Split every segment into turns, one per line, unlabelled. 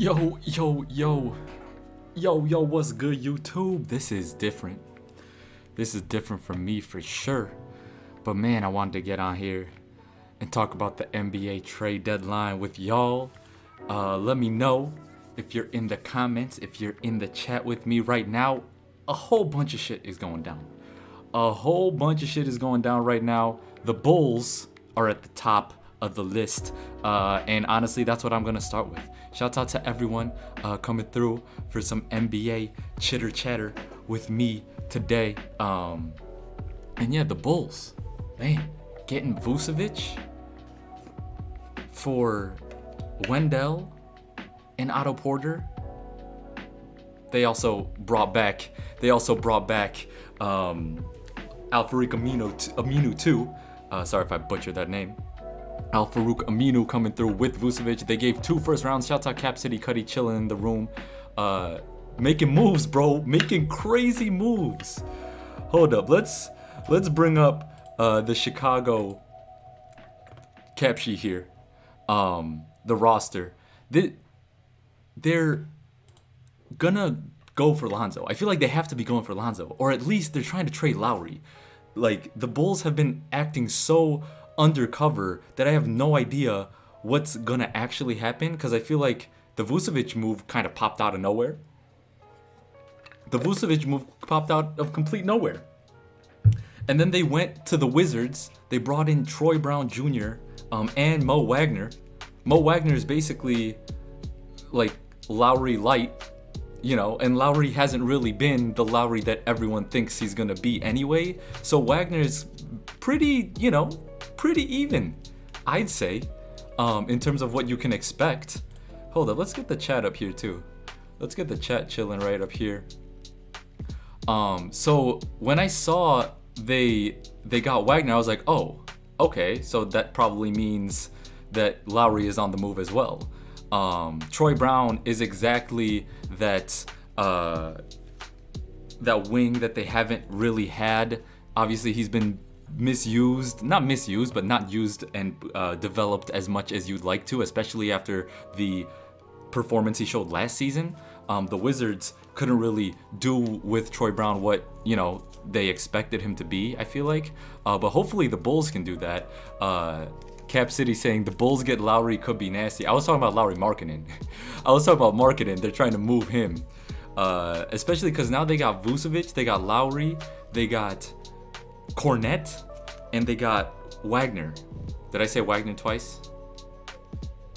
Yo, yo, yo, yo, what's good, YouTube? This is different. This is different from me for sure. But man, I wanted to get on here and talk about the NBA trade deadline with y'all. Let me know if you're in the comments, if you're in the chat with me right now. A whole bunch of shit is going down. A whole bunch of shit is going down right now. The Bulls are at the top of the list. And honestly, that's what I'm going to start with. Shouts out to everyone coming through for some NBA chitter chatter with me today. And yeah, the Bulls, man, getting Vucevic for Wendell and Otto Porter. They also brought back Al-Farouq Aminu too. Sorry if I butchered that name. Al-Farouq Aminu coming through with Vucevic. They gave 2 first rounds. Shouts out Cap City Cuddy chilling in the room. Making moves, bro. Making crazy moves. Hold up. Let's bring up the Chicago cap sheet here. The roster. They're gonna go for Lonzo. I feel like they have to be going for Lonzo. Or at least they're trying to trade Lowry. Like, the Bulls have been acting so undercover that I have no idea what's gonna actually happen, because I feel like the Vucevic move kind of popped out of nowhere. The Vucevic move popped out of complete nowhere. And then they went to the Wizards. They brought in Troy Brown Jr. And Mo Wagner. Mo Wagner is basically like Lowry light, you know, and Lowry hasn't really been the Lowry that everyone thinks he's gonna be anyway. So Wagner's pretty, pretty even, I'd say, in terms of what you can expect. Hold up, let's get the chat up here too. Let's get the chat chilling right up here. So when I saw they got Wagner, I was like, oh, okay, so that probably means that Lowry is on the move as well. Troy Brown is exactly that wing that they haven't really had. Obviously, he's been not used and developed as much as you'd like to, especially after the performance he showed last season. The Wizards couldn't really do with Troy Brown what, they expected him to be, I feel like. But hopefully the Bulls can do that. Cap City saying the Bulls get Lowry could be nasty. I was talking about Lowry Markkanen. They're trying to move him. Especially because now they got Vucevic, they got Lowry, they got Cornette, and they got Wagner. Did I say Wagner twice?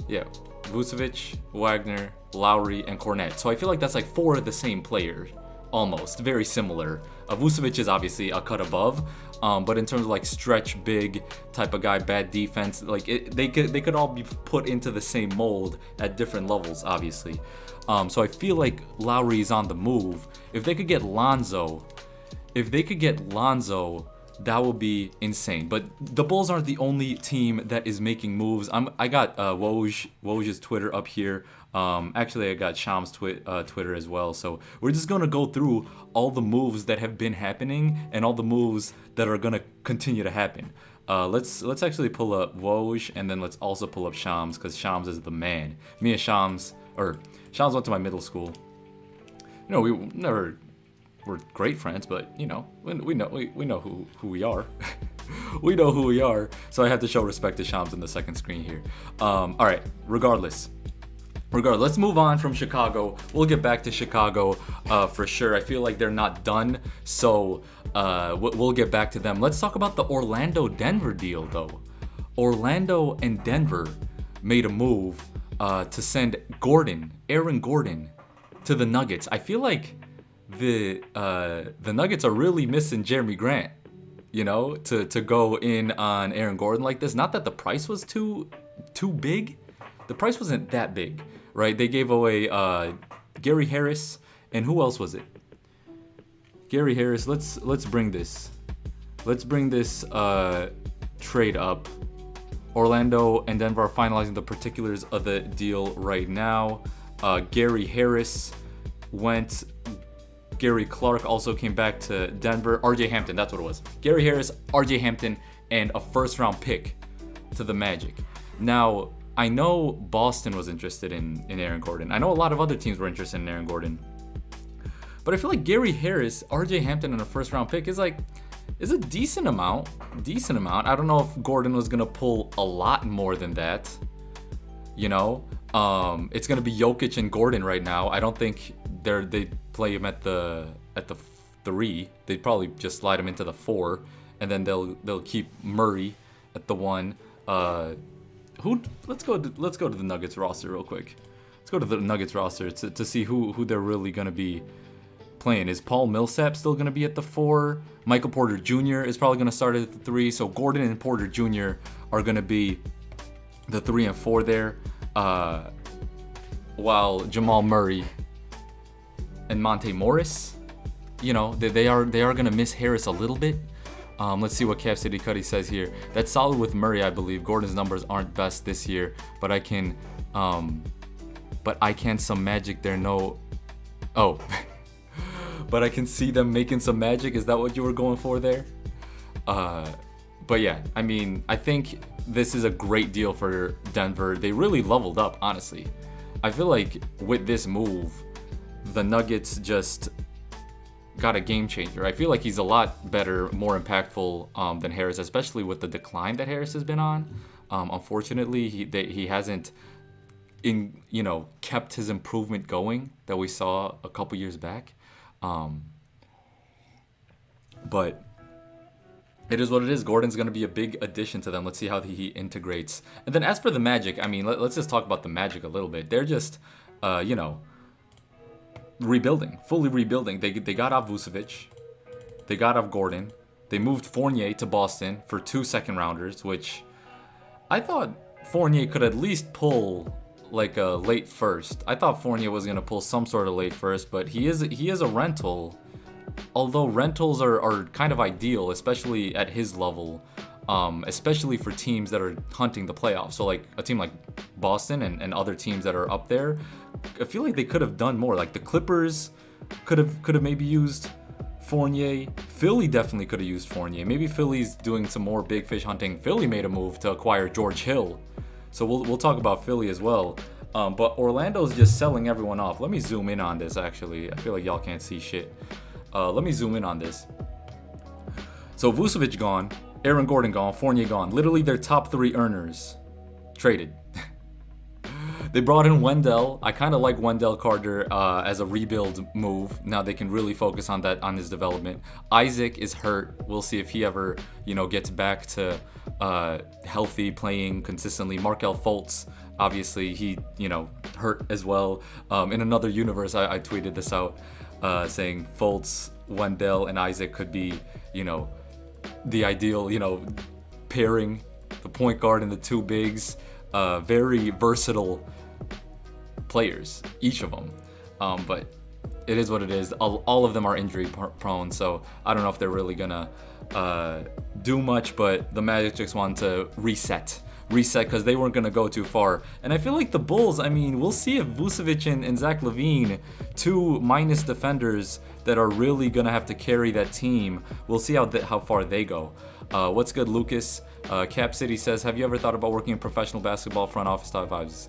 Yeah. Vucevic, Wagner, Lowry, and Cornette. So I feel like that's like 4 of the same players. Almost. Very similar. Vucevic is obviously a cut above. But in terms of like stretch big type of guy, bad defense, like they could all be put into the same mold at different levels, obviously. So I feel like Lowry is on the move. If they could get Lonzo, that would be insane. But the Bulls aren't the only team that is making moves. I got Woj's Twitter up here. Actually, I got Sham's Twitter as well. So we're just gonna go through all the moves that have been happening and all the moves that are gonna continue to happen. Let's actually pull up Woj, and then let's also pull up Shams, because Shams is the man. Me and Shams went to my middle school. We never were great friends, but we know who we are. We know who we are. So I had to show respect to Shams in the second screen here. All right. Regardless, let's move on from Chicago. We'll get back to Chicago for sure. I feel like they're not done, so we'll get back to them. Let's talk about the Orlando-Denver deal, though. Orlando and Denver made a move to send Aaron Gordon, to the Nuggets. I feel like the Nuggets are really missing Jeremy Grant, to go in on Aaron Gordon like this. Not that the price was too big. The price wasn't that big, right? They gave away Gary Harris, and who else was it? Gary Harris. Let's bring this trade up. Orlando and Denver are finalizing the particulars of the deal right now. Gary Harris went. Gary Clark also came back to Denver. RJ Hampton, that's what it was. Gary Harris, RJ Hampton, and a first-round pick to the Magic. Now, I know Boston was interested in Aaron Gordon. I know a lot of other teams were interested in Aaron Gordon. But I feel like Gary Harris, RJ Hampton, and a first round pick is a decent amount. I don't know if Gordon was gonna pull a lot more than that. You know, it's gonna be Jokic and Gordon right now. I don't think they play him at the 3. They'd probably just slide him into the 4, and then they'll keep Murray at the 1. Let's go to the Nuggets roster real quick. Let's go to the Nuggets roster to see who they're really gonna be playing. Is Paul Millsap still gonna be at the 4? Michael Porter Jr. is probably gonna start at the 3. So Gordon and Porter Jr. are gonna be the 3 and 4 there, while Jamal Murray and Monte Morris, you know, they are gonna miss Harris a little bit. Let's see what Cap City Cuddy says here. That's solid with Murray, I believe. Gordon's numbers aren't best this year, but I can some magic there. No, oh, but I can see them making some magic. Is that what you were going for there? But yeah, I mean, I think this is a great deal for Denver. They really leveled up, honestly. I feel like with this move, the Nuggets just got a game changer. I feel like he's a lot better, more impactful than Harris, especially with the decline that Harris has been on. Unfortunately, he hasn't kept his improvement going that we saw a couple years back. But it is what it is. Gordon's going to be a big addition to them. Let's see how he integrates. And then as for the Magic, I mean, let's just talk about the Magic a little bit. They're just, rebuilding, fully rebuilding. They got off Vucevic. They got off Gordon. They moved Fournier to Boston for 2 second-rounders, which I thought Fournier could at least pull like a late first. I thought Fournier was going to pull some sort of late first, but he is a rental. Although rentals are kind of ideal, especially at his level, especially for teams that are hunting the playoffs. So like a team like Boston and other teams that are up there, I feel like they could have done more. Like the Clippers could have maybe used Fournier. Philly definitely could have used Fournier. Maybe Philly's doing some more big fish hunting. Philly made a move to acquire George Hill. So we'll talk about Philly as well. But Orlando's just selling everyone off. Let me zoom in on this, actually. I feel like y'all can't see shit. Let me zoom in on this. So Vucevic gone, Aaron Gordon gone, Fournier gone. Literally their top 3 earners traded. They brought in Wendell. I kind of like Wendell Carter as a rebuild move. Now they can really focus on his development. Isaac is hurt. We'll see if he ever, gets back to healthy, playing consistently. Markelle Fultz, obviously he, hurt as well. In another universe, I tweeted this out saying Fultz, Wendell, and Isaac could be, the ideal, pairing, the point guard and the 2 bigs. Very versatile players, each of them. But it is what it is. All of them are injury prone, so I don't know if they're really gonna do much, but the Magic just wanted to reset because they weren't gonna go too far. And I feel like the Bulls, I mean, we'll see if Vucevic and Zach LaVine, 2 minus defenders that are really gonna have to carry that team, we'll see how far they go. What's good, Lucas? Cap City says, have you ever thought about working in professional basketball front office top 5s?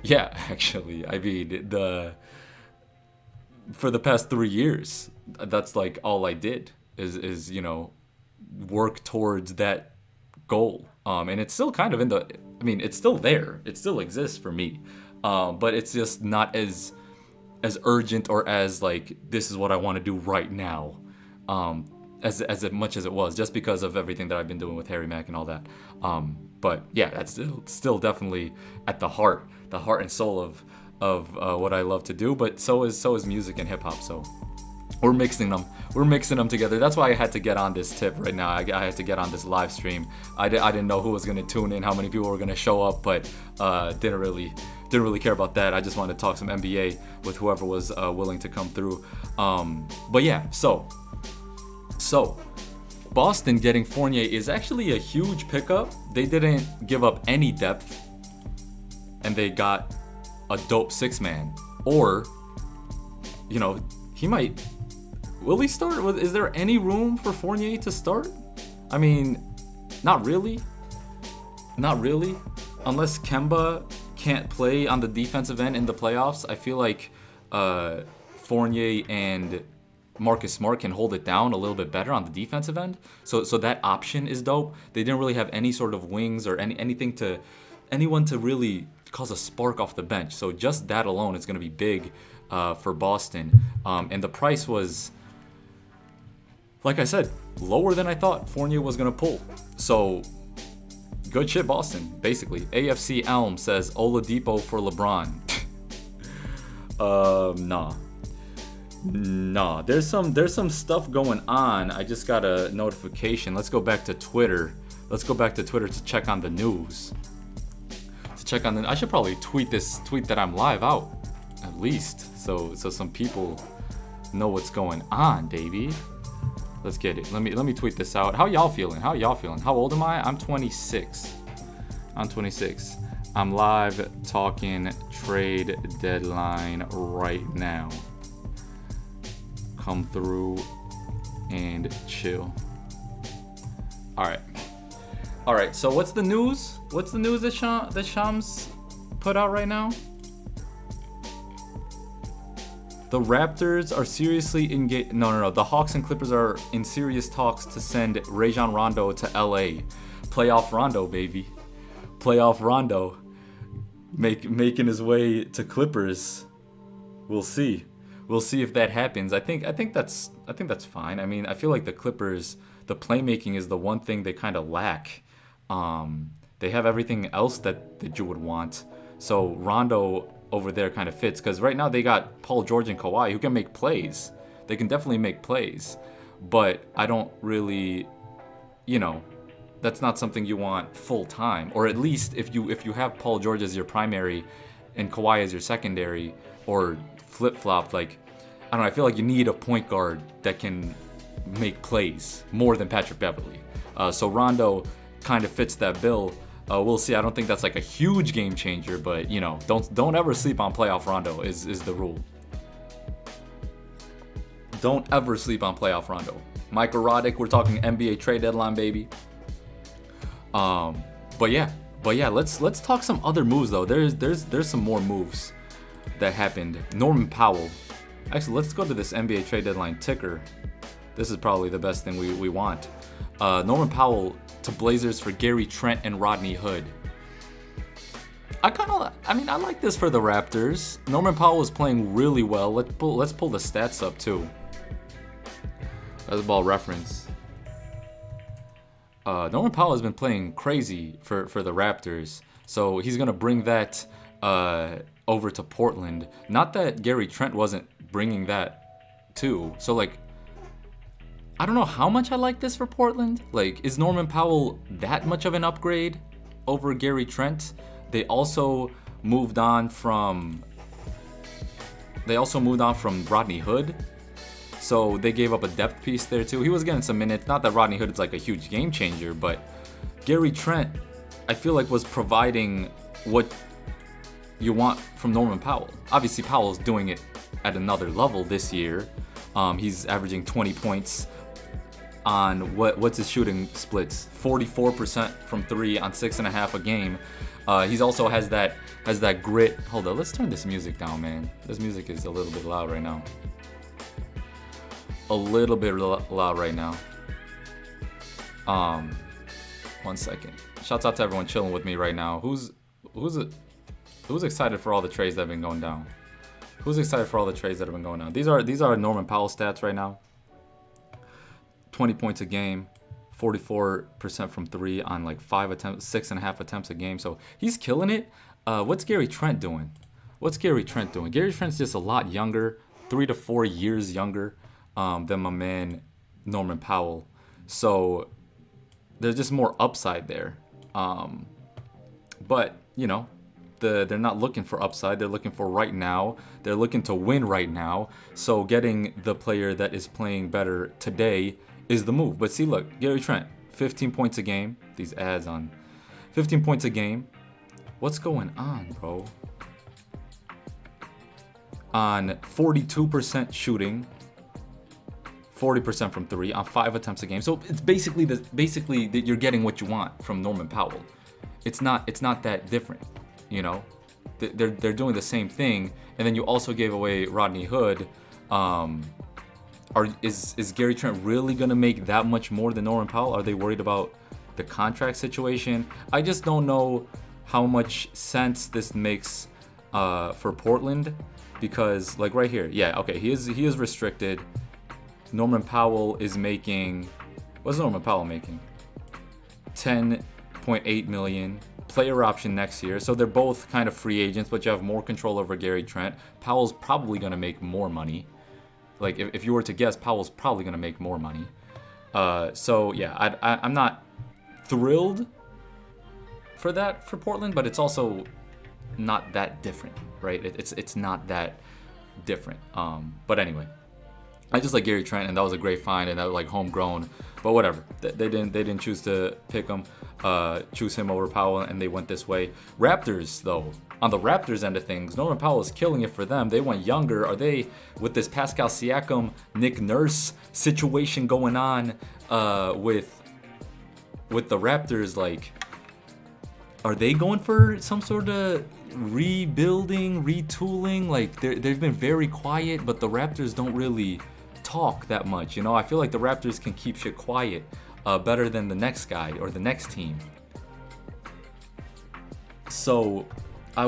Yeah, actually. I mean, for the past 3 years, that's like all I did is work towards that goal. And it's still kind of it's still there. It still exists for me. But it's just not as urgent or as like, this is what I want to do right now. As much as it was, just because of everything that I've been doing with Harry Mack and all that. But yeah, that's still definitely at the heart and soul of what I love to do. But so is music and hip hop. So we're mixing them together. That's why I had to get on this tip right now. I had to get on this live stream. I didn't know who was gonna tune in, how many people were gonna show up, but didn't really care about that. I just wanted to talk some NBA with whoever was willing to come through. But yeah, so Boston getting Fournier is actually a huge pickup. They didn't give up any depth, and they got a dope 6-man. Or, he might. Will he start? Is there any room for Fournier to start? I mean, not really. unless Kemba can't play on the defensive end in the playoffs, I feel like Fournier and Marcus Smart can hold it down a little bit better on the defensive end. So that option is dope. They didn't really have any sort of wings or anything to anyone to really cause a spark off the bench. So just that alone is going to be big for Boston. And the price was, like I said, lower than I thought Fournier was going to pull. So good shit, Boston, basically. AFC Elm says Oladipo for LeBron. Nah. There's some stuff going on. I just got a notification. Let's go back to Twitter. To check on the news. I should probably tweet that I'm live out, at least, so some people know what's going on, baby. Let's get it. Let me tweet this out. How y'all feeling? How old am I? I'm 26. I'm live talking trade deadline right now. Come through and chill. All right. So what's the news? What's the news that Shams put out right now? The Raptors are seriously engaged. No. The Hawks and Clippers are in serious talks to send Rajon Rondo to LA. Playoff Rondo, baby. Playoff Rondo. Making his way to Clippers. We'll see. We'll see if that happens. I think that's fine. I mean, I feel like the Clippers, the playmaking is the one thing they kind of lack. They have everything else that you would want. So Rondo over there kind of fits, because right now they got Paul George and Kawhi who can make plays. They can definitely make plays, but I don't really, that's not something you want full time. Or at least if you have Paul George as your primary and Kawhi as your secondary, or flip-flop, like, I don't know, I feel like you need a point guard that can make plays more than Patrick Beverley. So Rondo kind of fits that bill. We'll see. I don't think that's like a huge game changer, but don't ever sleep on playoff Rondo is the rule. Don't ever sleep on playoff Rondo. Michael Roddick, we're talking NBA trade deadline, baby. But yeah, let's talk some other moves though. There's some more moves that happened. Norman Powell. Actually, let's go to this NBA trade deadline ticker. This is probably the best thing we want. Norman Powell to Blazers for Gary Trent and Rodney Hood. I like this for the Raptors. Norman Powell was playing really well. Let's pull the stats up too. Basketball Reference. Norman Powell has been playing crazy for the Raptors, so he's gonna bring that over to Portland. Not that Gary Trent wasn't bringing that too. So like, I don't know how much I like this for Portland. Like, is Norman Powell that much of an upgrade over Gary Trent? They also moved on from Rodney Hood. So they gave up a depth piece there too. He was getting some minutes. Not that Rodney Hood is like a huge game changer, but Gary Trent, I feel like, was providing what you want from Norman Powell. Obviously, Powell's doing it at another level this year. He's averaging 20 points on what's his shooting splits? 44% from three on 6.5 a game. He's also has that grit. Hold on, let's turn this music down, man. This music is a little bit loud right now. One second. Shouts out to everyone chilling with me right now. Who's excited for all the trades that have been going down? These are Norman Powell stats right now. 20 points a game, 44% from three on like 6.5 attempts a game. So he's killing it. What's Gary Trent doing? Gary Trent's just a lot younger, 3 to 4 years younger than my man Norman Powell. So there's just more upside there. But they're not looking for upside. They're looking for right now. They're looking to win right now. So getting the player that is playing better today is the move. But see, look, Gary Trent, 15 points a game. These ads on 15 points a game. What's going on, bro? On 42% shooting, 40% from three on 5 attempts a game. So it's basically that you're getting what you want from Norman Powell. it's not that different, you know. They're doing the same thing, and then you also gave away Rodney Hood. Is Gary Trent really gonna make that much more than Norman Powell? Are they worried about the contract situation? I just don't know how much sense this makes for Portland, because like right here, yeah, okay, he is restricted. Norman Powell is making, what's Norman Powell making? 10.8 million. Player option next year, so they're both kind of free agents, but you have more control over Gary Trent. Powell's probably gonna make more money. Like if you were to guess, Powell's probably gonna make more money. So yeah, I'm not thrilled for that for Portland, but it's also not that different, right? It's not that different. But anyway, I just like Gary Trent, and that was a great find, and that was like homegrown. But whatever, they didn't choose to pick him, choose him over Powell, and they went this way. Raptors though, on the Raptors end of things, Norman Powell is killing it for them. They went younger. Are they, with this Pascal Siakam, Nick Nurse situation going on with the Raptors? Like, are they going for some sort of rebuilding, retooling? Like they've been very quiet, but the Raptors don't really talk that much, you know. I feel like the Raptors can keep shit quiet better than the next guy or the next team. So I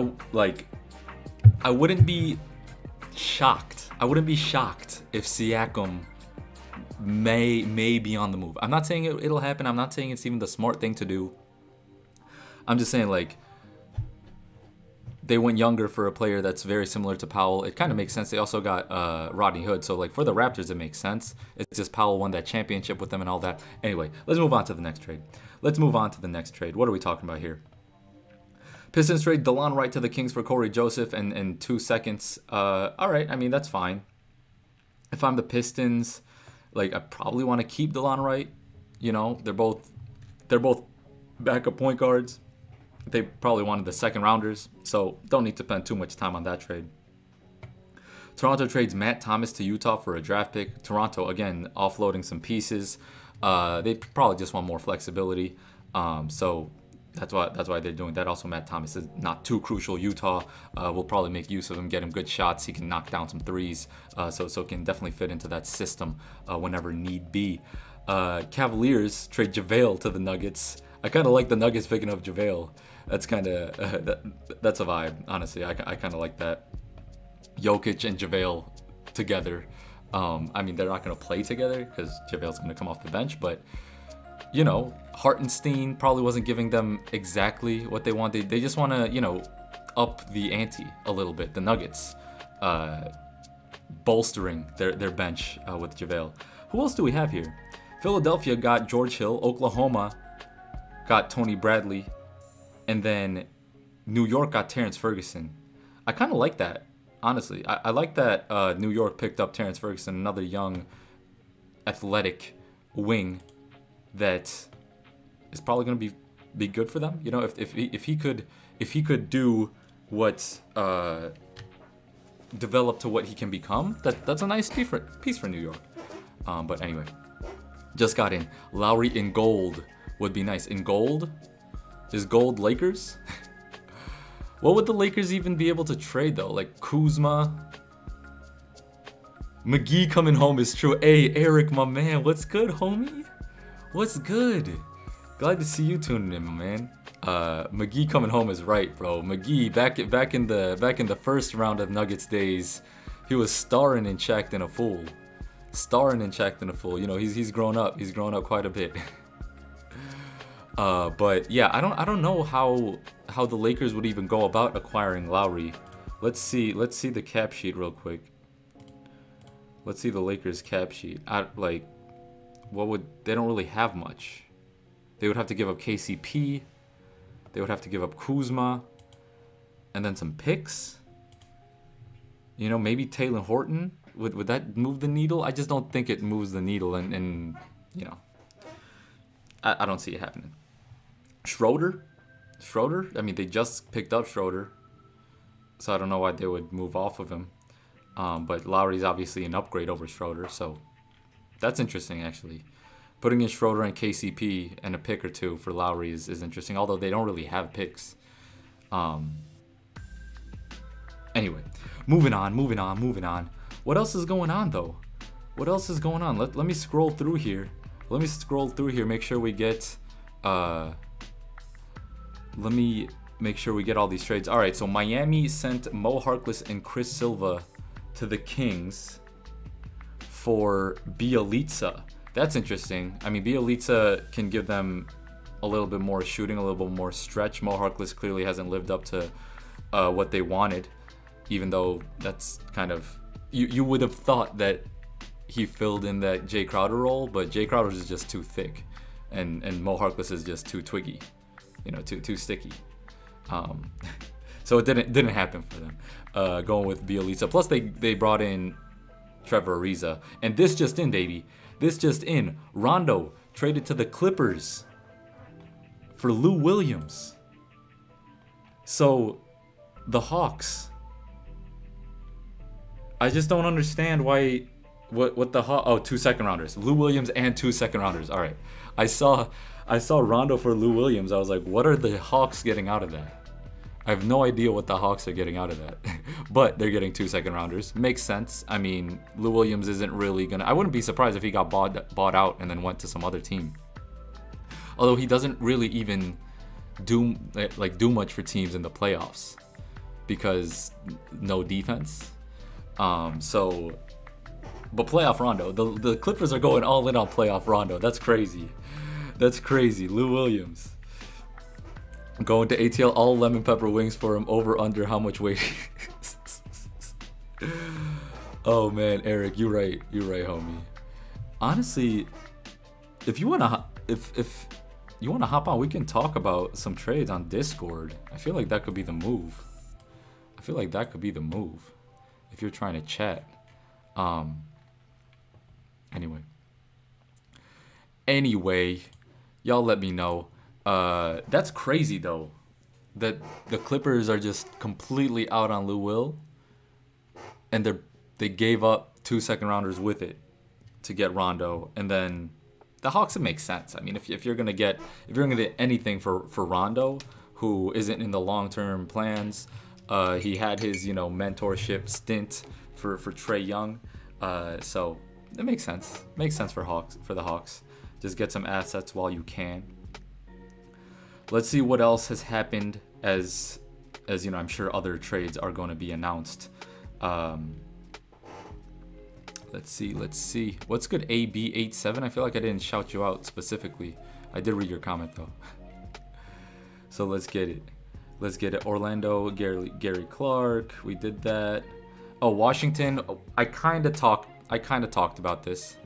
wouldn't be shocked. I wouldn't be shocked if Siakam may be on the move. I'm not saying it'll happen. I'm not saying it's even the smart thing to do. I'm just saying, like, they went younger for a player that's very similar to Powell. It kind of makes sense. They also got Rodney Hood. So, like, for the Raptors, it makes sense. It's just Powell won that championship with them and all that. Anyway, let's move on to the next trade. What are we talking about here? Pistons trade DeLon Wright to the Kings for Corey Joseph in 2 seconds. All right, I mean, that's fine. If I'm the Pistons, like, I probably want to keep DeLon Wright. You know, they're both backup point guards. They probably wanted the second rounders, so don't need to spend too much time on that trade. Toronto trades Matt Thomas to Utah for a draft pick. Toronto, again, offloading some pieces. They probably just want more flexibility. So that's why they're doing that. Also, Matt Thomas is not too crucial. Utah will probably make use of him, get him good shots. He can knock down some threes, so can definitely fit into that system whenever need be. Cavaliers trade JaVale to the Nuggets. I kind of like the Nuggets picking up JaVale. That's kind of that's a vibe, honestly. I kind of like that. Jokic and JaVale together. I mean, they're not going to play together because JaVale's going to come off the bench, but you know, Hartenstein probably wasn't giving them exactly what they wanted. They just want to, you know, up the ante a little bit. The Nuggets bolstering their bench with JaVale. Who else do we have here? Philadelphia got George Hill. Oklahoma got Tony Bradley. And then New York got Terrence Ferguson. I kind of like that, honestly. I like that New York picked up Terrence Ferguson, another young, athletic wing that is probably going to be good for them. You know, if he could do what develop to what he can become, that's a nice piece for New York. But anyway, just got in. Lowry in gold would be nice. In gold? Is gold Lakers? What would the Lakers even be able to trade though? Like Kuzma? McGee coming home is true. Hey, Eric, my man, what's good, homie? What's good? Glad to see you tuning in, my man. McGee coming home is right, bro. McGee back in the first round of Nuggets days, he was starring in Checked and a Fool. You know, he's grown up. He's grown up quite a bit. But yeah, I don't know how the Lakers would even go about acquiring Lowry. Let's see the cap sheet real quick. Let's see the Lakers cap sheet. They don't really have much. They would have to give up KCP. They would have to give up Kuzma, and then some picks. You know, maybe Taylor Horton. Would that move the needle? I just don't think it moves the needle, and you know, I don't see it happening. Schroeder? I mean, they just picked up Schroeder, so I don't know why they would move off of him. But Lowry's obviously an upgrade over Schroeder, so that's interesting, actually. Putting in Schroeder and KCP and a pick or two for Lowry is interesting, although they don't really have picks. Anyway, moving on. What else is going on, though? What else is going on? Let me scroll through here. Make sure we get... let me make sure we get all these trades. All right, so Miami sent Mo Harkless and Chris Silva to the Kings for Bjelica. That's interesting. I mean, Bjelica can give them a little bit more shooting, a little bit more stretch. Mo Harkless clearly hasn't lived up to what they wanted, even though that's kind of... You would have thought that he filled in that Jay Crowder role, but Jay Crowder is just too thick, and Mo Harkless is just too twiggy, too sticky. So it didn't happen for them. Going with Bjelica. Plus they brought in Trevor Ariza, and this just in, baby. This just in. Rondo traded to the Clippers for Lou Williams. So the Hawks. I just don't understand why. What the Hawks? Oh, 2 second rounders. Lou Williams and 2 second rounders. All right. I saw Rondo for Lou Williams. I was like, what are the Hawks getting out of that? I have no idea what the Hawks are getting out of that. But they're getting 2 second rounders. Makes sense. I mean, Lou Williams isn't really gonna... I wouldn't be surprised if he got bought out and then went to some other team. Although he doesn't really even do much for teams in the playoffs because no defense. But playoff Rondo. The Clippers are going all in on playoff Rondo. That's crazy. Lou Williams. Going to ATL, all lemon pepper wings for him. Over under how much weight? Oh man, Eric, you're right, homie. Honestly, if you wanna hop on, we can talk about some trades on Discord. I feel like that could be the move. If you're trying to chat. Anyway, y'all let me know. That's crazy though, that the Clippers are just completely out on Lou Will, and they gave up 2 second rounders with it to get Rondo, and then the Hawks, it makes sense. I mean, if you're gonna get anything for Rondo, who isn't in the long term plans, he had his mentorship stint for Trae Young, so it makes sense. For the Hawks, just get some assets while you can. Let's see what else has happened as I'm sure other trades are going to be announced. Let's see. What's good, AB87? I feel like I didn't shout you out specifically. I did read your comment though. So let's get it. Orlando, Gary Clark. We did that. Oh, Washington. I kind of talked about this.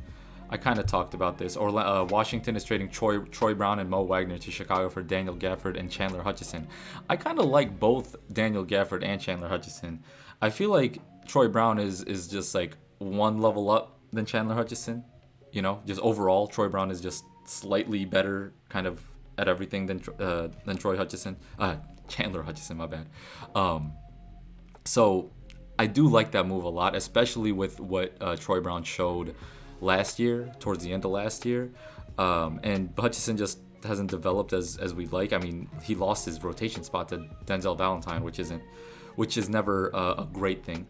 Washington is trading Troy Brown and Mo Wagner to Chicago for Daniel Gafford and Chandler Hutchison. I kind of like both Daniel Gafford and Chandler Hutchison. I feel like Troy Brown is just like one level up than Chandler Hutchison. Just overall, Troy Brown is just slightly better kind of at everything than Troy Hutchison. Chandler Hutchison, my bad. So I do like that move a lot, especially with what Troy Brown showed last year, towards the end of last year, and Hutchison just hasn't developed as we'd like. I mean, he lost his rotation spot to Denzel Valentine, which is never a great thing.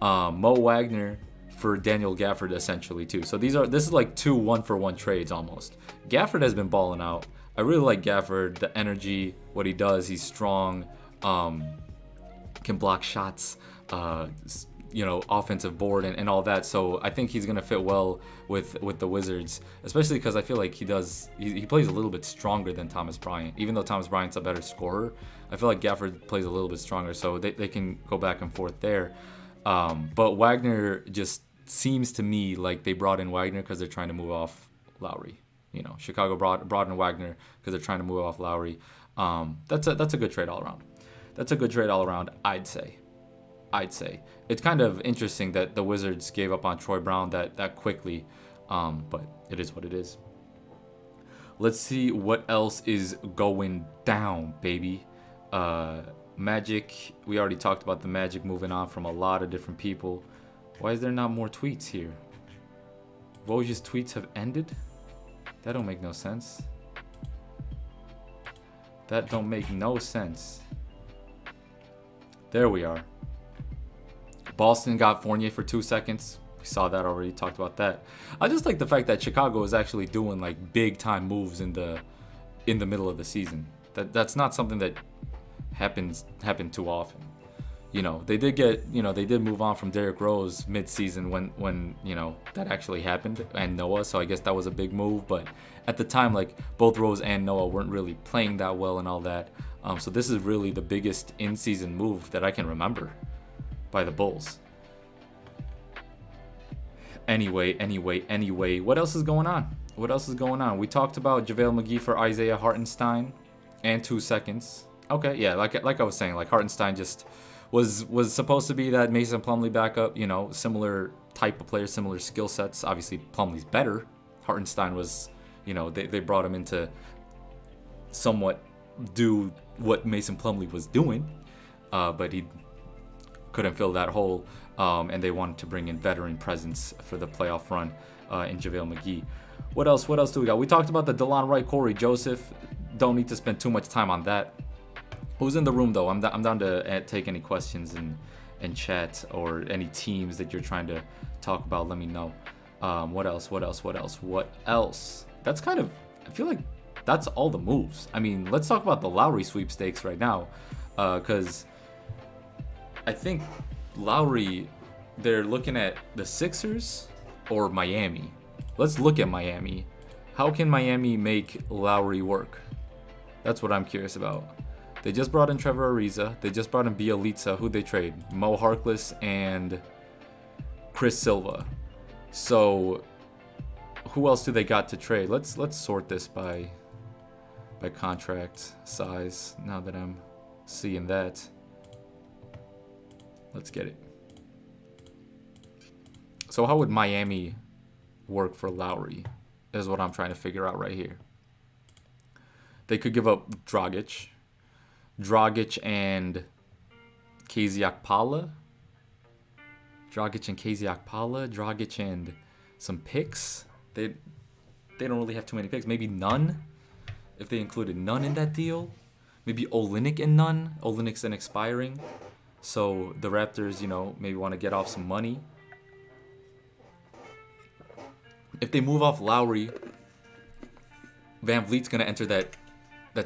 Mo Wagner for Daniel Gafford essentially too. So this is like 2 1-for-1 trades almost. Gafford has been balling out. I really like Gafford, the energy, what he does. He's strong, can block shots, offensive board and all that. So I think he's gonna fit well with the Wizards, especially because I feel like he plays a little bit stronger than Thomas Bryant. Even though Thomas Bryant's a better scorer, I feel like Gafford plays a little bit stronger, so they can go back and forth there. But Wagner just seems to me like they brought in Wagner because they're trying to move off Lowry. Chicago brought in Wagner because they're trying to move off Lowry. That's a good trade all around. I'd say. It's kind of interesting that the Wizards gave up on Troy Brown that quickly, but it is what it is. Let's see what else is going down, baby. Magic, we already talked about the Magic moving on from a lot of different people. Why is there not more tweets here? Woj's tweets have ended? That don't make no sense. That don't make no sense. There we are. Boston got Fournier for 2 seconds. We saw that already. Talked about that. I just like the fact that Chicago is actually doing like big time moves in the middle of the season. That's not something that happened too often. You know, they did move on from Derrick Rose mid-season when you know that actually happened, and Noah. So I guess that was a big move. But at the time, like both Rose and Noah weren't really playing that well and all that. So this is really the biggest in-season move that I can remember by the Bulls. Anyway, what else is going on? We talked about JaVale McGee for Isaiah Hartenstein and 2 seconds. Okay, yeah, like I was saying, like Hartenstein just was supposed to be that Mason Plumlee backup, you know, similar type of player, similar skill sets. Obviously, Plumlee's better. Hartenstein was, you know, they brought him in to somewhat do what Mason Plumlee was doing, but he couldn't fill that hole, and they wanted to bring in veteran presence for the playoff run in JaVale McGee. What else do we got? We talked about the DeLon Wright, Corey Joseph. Don't need to spend too much time on that. Who's in the room though? I'm down to take any questions in chat or any teams that you're trying to talk about. Let me know. What else? That's kind of, I feel like that's all the moves. I mean, let's talk about the Lowry sweepstakes right now, because I think Lowry, they're looking at the Sixers or Miami. Let's look at Miami. How can Miami make Lowry work? That's what I'm curious about. They just brought in Trevor Ariza. They just brought in Bielitsa. Who'd they trade? Mo Harkless and Chris Silva. So who else do they got to trade? Let's sort this by contract size. Now that I'm seeing that, let's get it. So how would Miami work for Lowry? Is what I'm trying to figure out right here. They could give up Dragic and KZ Okpala. Dragic and some picks. They don't really have too many picks. Maybe none, if they included none in that deal. Maybe Olynyk and none. Olynyk's then expiring, so the Raptors, you know, maybe want to get off some money. If they move off Lowry, Van Vliet's gonna enter that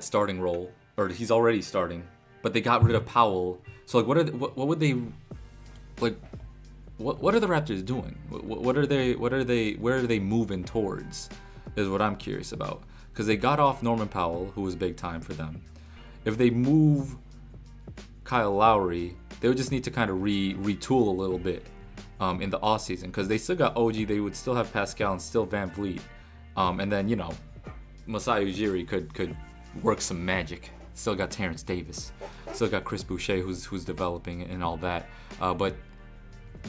starting role, or he's already starting. But they got rid of Powell, so like, what would they like? What are the Raptors doing? Where are they moving towards? Is what I'm curious about. Because they got off Norman Powell, who was big time for them. If they move Kyle Lowry, they would just need to kind of retool a little bit in the offseason. Because they still got OG, they would still have Pascal and still Van Vliet. And then, you know, Masai Ujiri could work some magic. Still got Terrence Davis. Still got Chris Boucher, who's developing and all that. But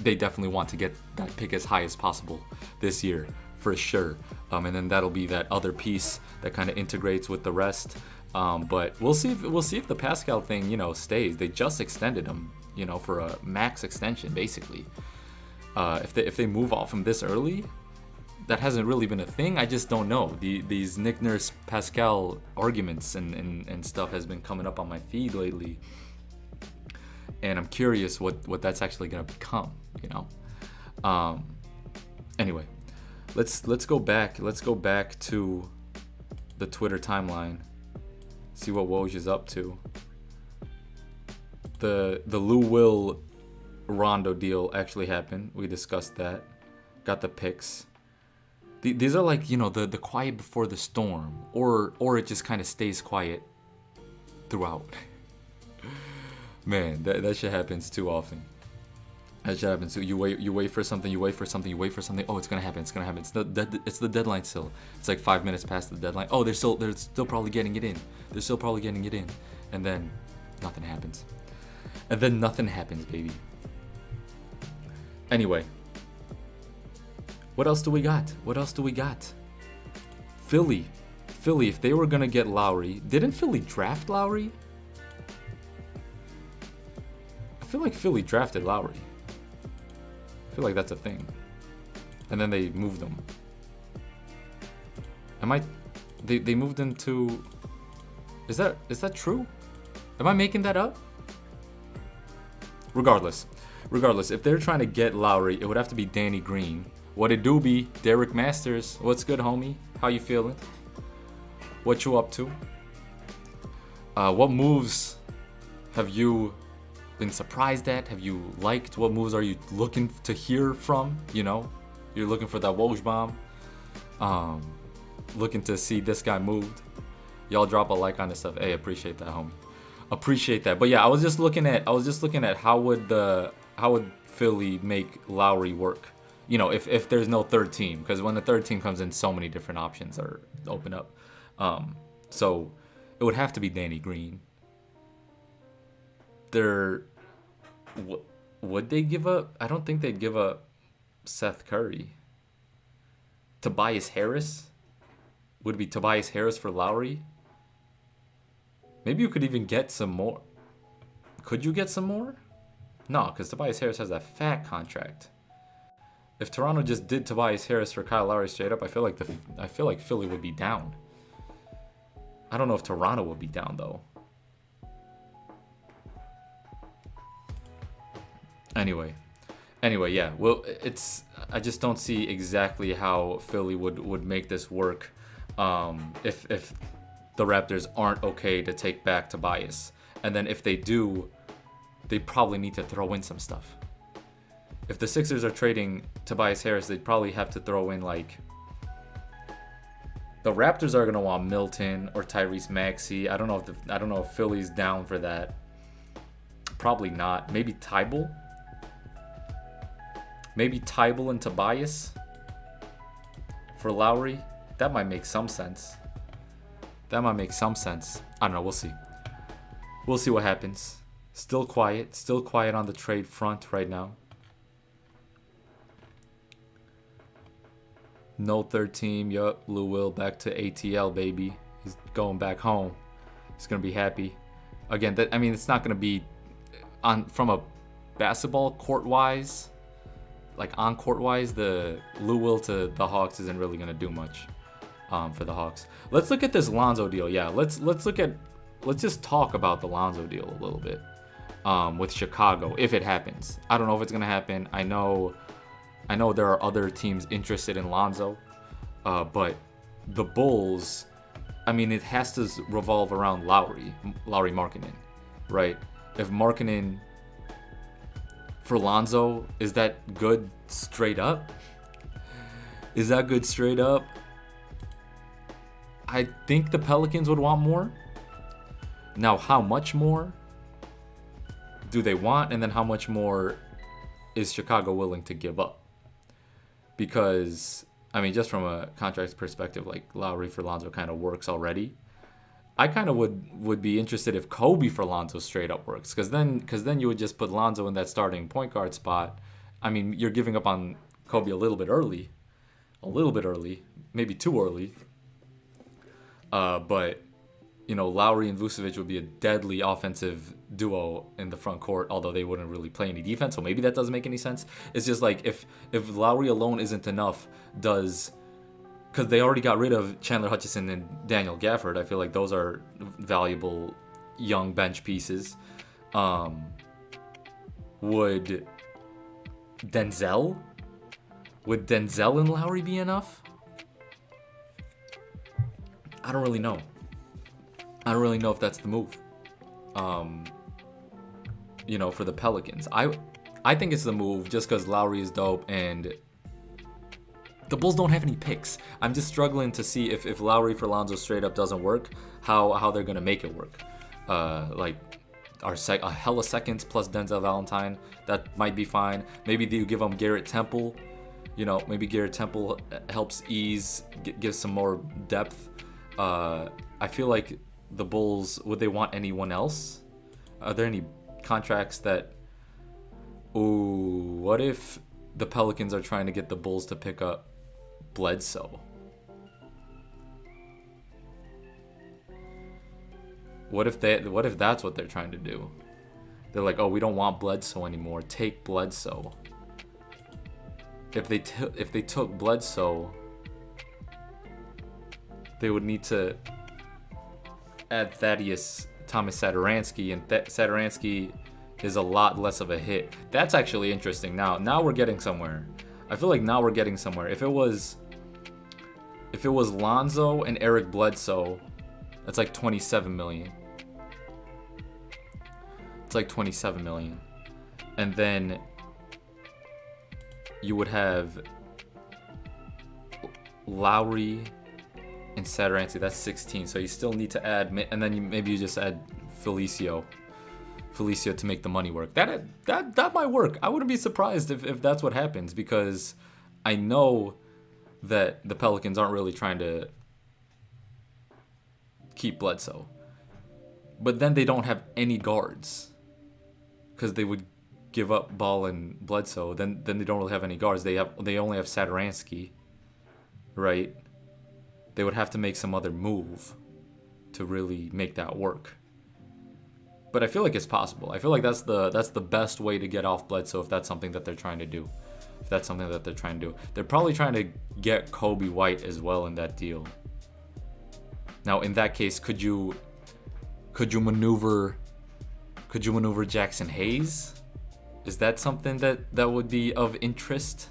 they definitely want to get that pick as high as possible this year, for sure. And then that'll be that other piece that kind of integrates with the rest. But we'll see if the Pascal thing, you know, stays. They just extended him, you know, for a max extension, basically. If they move off him this early, that hasn't really been a thing. I just don't know. These Nick Nurse Pascal arguments and stuff has been coming up on my feed lately, and I'm curious what that's actually gonna become. You know. Anyway, let's go back. Let's go back to the Twitter timeline. See what Woj is up to. The Lou Will Rondo deal actually happened. We discussed that. Got the picks. These are like, you know, the quiet before the storm, or it just kind of stays quiet throughout. Man, that shit happens too often. That shit happens too. You wait for something. Oh, it's gonna happen. It's the deadline still. It's like 5 minutes past the deadline. Oh, they're still probably getting it in. And then nothing happens. Baby. Anyway. What else do we got? Philly, if they were gonna get Lowry, didn't Philly draft Lowry? I feel like Philly drafted Lowry. I feel like that's a thing. And then they moved him. Am I? They moved into. Is that true? Am I making that up? Regardless, if they're trying to get Lowry, it would have to be Danny Green. What it do be? Derek Masters. What's good, homie? How you feeling? What you up to? What moves have you been surprised at? Have you liked? What moves are you looking to hear from? You know, you're looking for that Woj bomb. Looking to see this guy moved. Y'all drop a like on this stuff. Hey, appreciate that, homie. Appreciate that. But yeah, I was just looking at how would Philly make Lowry work? You know, if there's no third team, because when the third team comes in, so many different options are open up. So it would have to be Danny Green. Would they give up? I don't think they'd give up Seth Curry. Tobias Harris? Would it be Tobias Harris for Lowry? Maybe you could even get some more. Could you get some more? No, because Tobias Harris has that fat contract. If Toronto just did Tobias Harris for Kyle Lowry straight up, I feel like Philly would be down. I don't know if Toronto would be down though. Anyway, yeah. Well, I just don't see exactly how Philly would make this work if the Raptors aren't okay to take back Tobias. And then if they do, they probably need to throw in some stuff. If the Sixers are trading Tobias Harris, they'd probably have to throw in like... The Raptors are gonna want Milton or Tyrese Maxey. I don't know if Philly's down for that. Probably not. Maybe Tybal. Maybe Tybal and Tobias for Lowry. That might make some sense. I don't know. We'll see. We'll see what happens. Still quiet on the trade front right now. No third team. Yup, Lou Will back to ATL, baby. He's going back home. He's gonna be happy. Again, it's not gonna be from a basketball court wise, like on court wise. The Lou Will to the Hawks isn't really gonna do much for the Hawks. Let's look at this Lonzo deal. Yeah, let's just talk about the Lonzo deal a little bit with Chicago if it happens. I don't know if it's gonna happen. I know there are other teams interested in Lonzo, but the Bulls, it has to revolve around Lauri Markkanen, right? If Markkanen for Lonzo, is that good straight up? I think the Pelicans would want more. Now, how much more do they want? And then how much more is Chicago willing to give up? Because, just from a contract perspective, like Lowry for Lonzo kind of works already. I kind of would be interested if Kobe for Lonzo straight up works. Because then you would just put Lonzo in that starting point guard spot. You're giving up on Kobe a little bit early. Maybe too early. But, Lowry and Vucevic would be a deadly offensive duo in the front court, although they wouldn't really play any defense, so maybe that doesn't make any sense. It's just like if Lowry alone isn't enough, because they already got rid of Chandler Hutchison and Daniel Gafford. I feel like those are valuable young bench pieces. Would Denzel and Lowry be enough? I don't really know. If that's the move. For the Pelicans. I think it's the move just because Lowry is dope and the Bulls don't have any picks. I'm just struggling to see if Lowry for Lonzo straight up doesn't work, how they're gonna make it work. A hella seconds plus Denzel Valentine, that might be fine. Maybe you give them Garrett Temple. Maybe Garrett Temple helps give some more depth. I feel like the Bulls, would they want anyone else? Are there any contracts that... Ooh, what if the Pelicans are trying to get the Bulls to pick up Bledsoe? What if that's what they're trying to do? They're like, oh, we don't want Bledsoe anymore. Take Bledsoe. If they took Bledsoe... they would need to add Thaddeus Thomas Satoransky, and Satoransky is a lot less of a hit. That's actually interesting. Now we're getting somewhere. I feel like now we're getting somewhere. If it was Lonzo and Eric Bledsoe, that's like 27 million. It's like 27 million. And then you would have Lowry and Satoransky. That's 16. So you still need to add, and then maybe you just add Felicio to make the money work. That might work. I wouldn't be surprised if that's what happens, because I know that the Pelicans aren't really trying to keep Bledsoe. But then they don't have any guards, because they would give up Ball and Bledsoe. Then they don't really have any guards. They only have Satoransky, right? They would have to make some other move to really make that work. But I feel like it's possible. I feel like that's the best way to get off Bledsoe if that's something that they're trying to do. They're probably trying to get Kobe White as well in that deal. Now, in that case, could you maneuver Jackson Hayes? Is that something that would be of interest?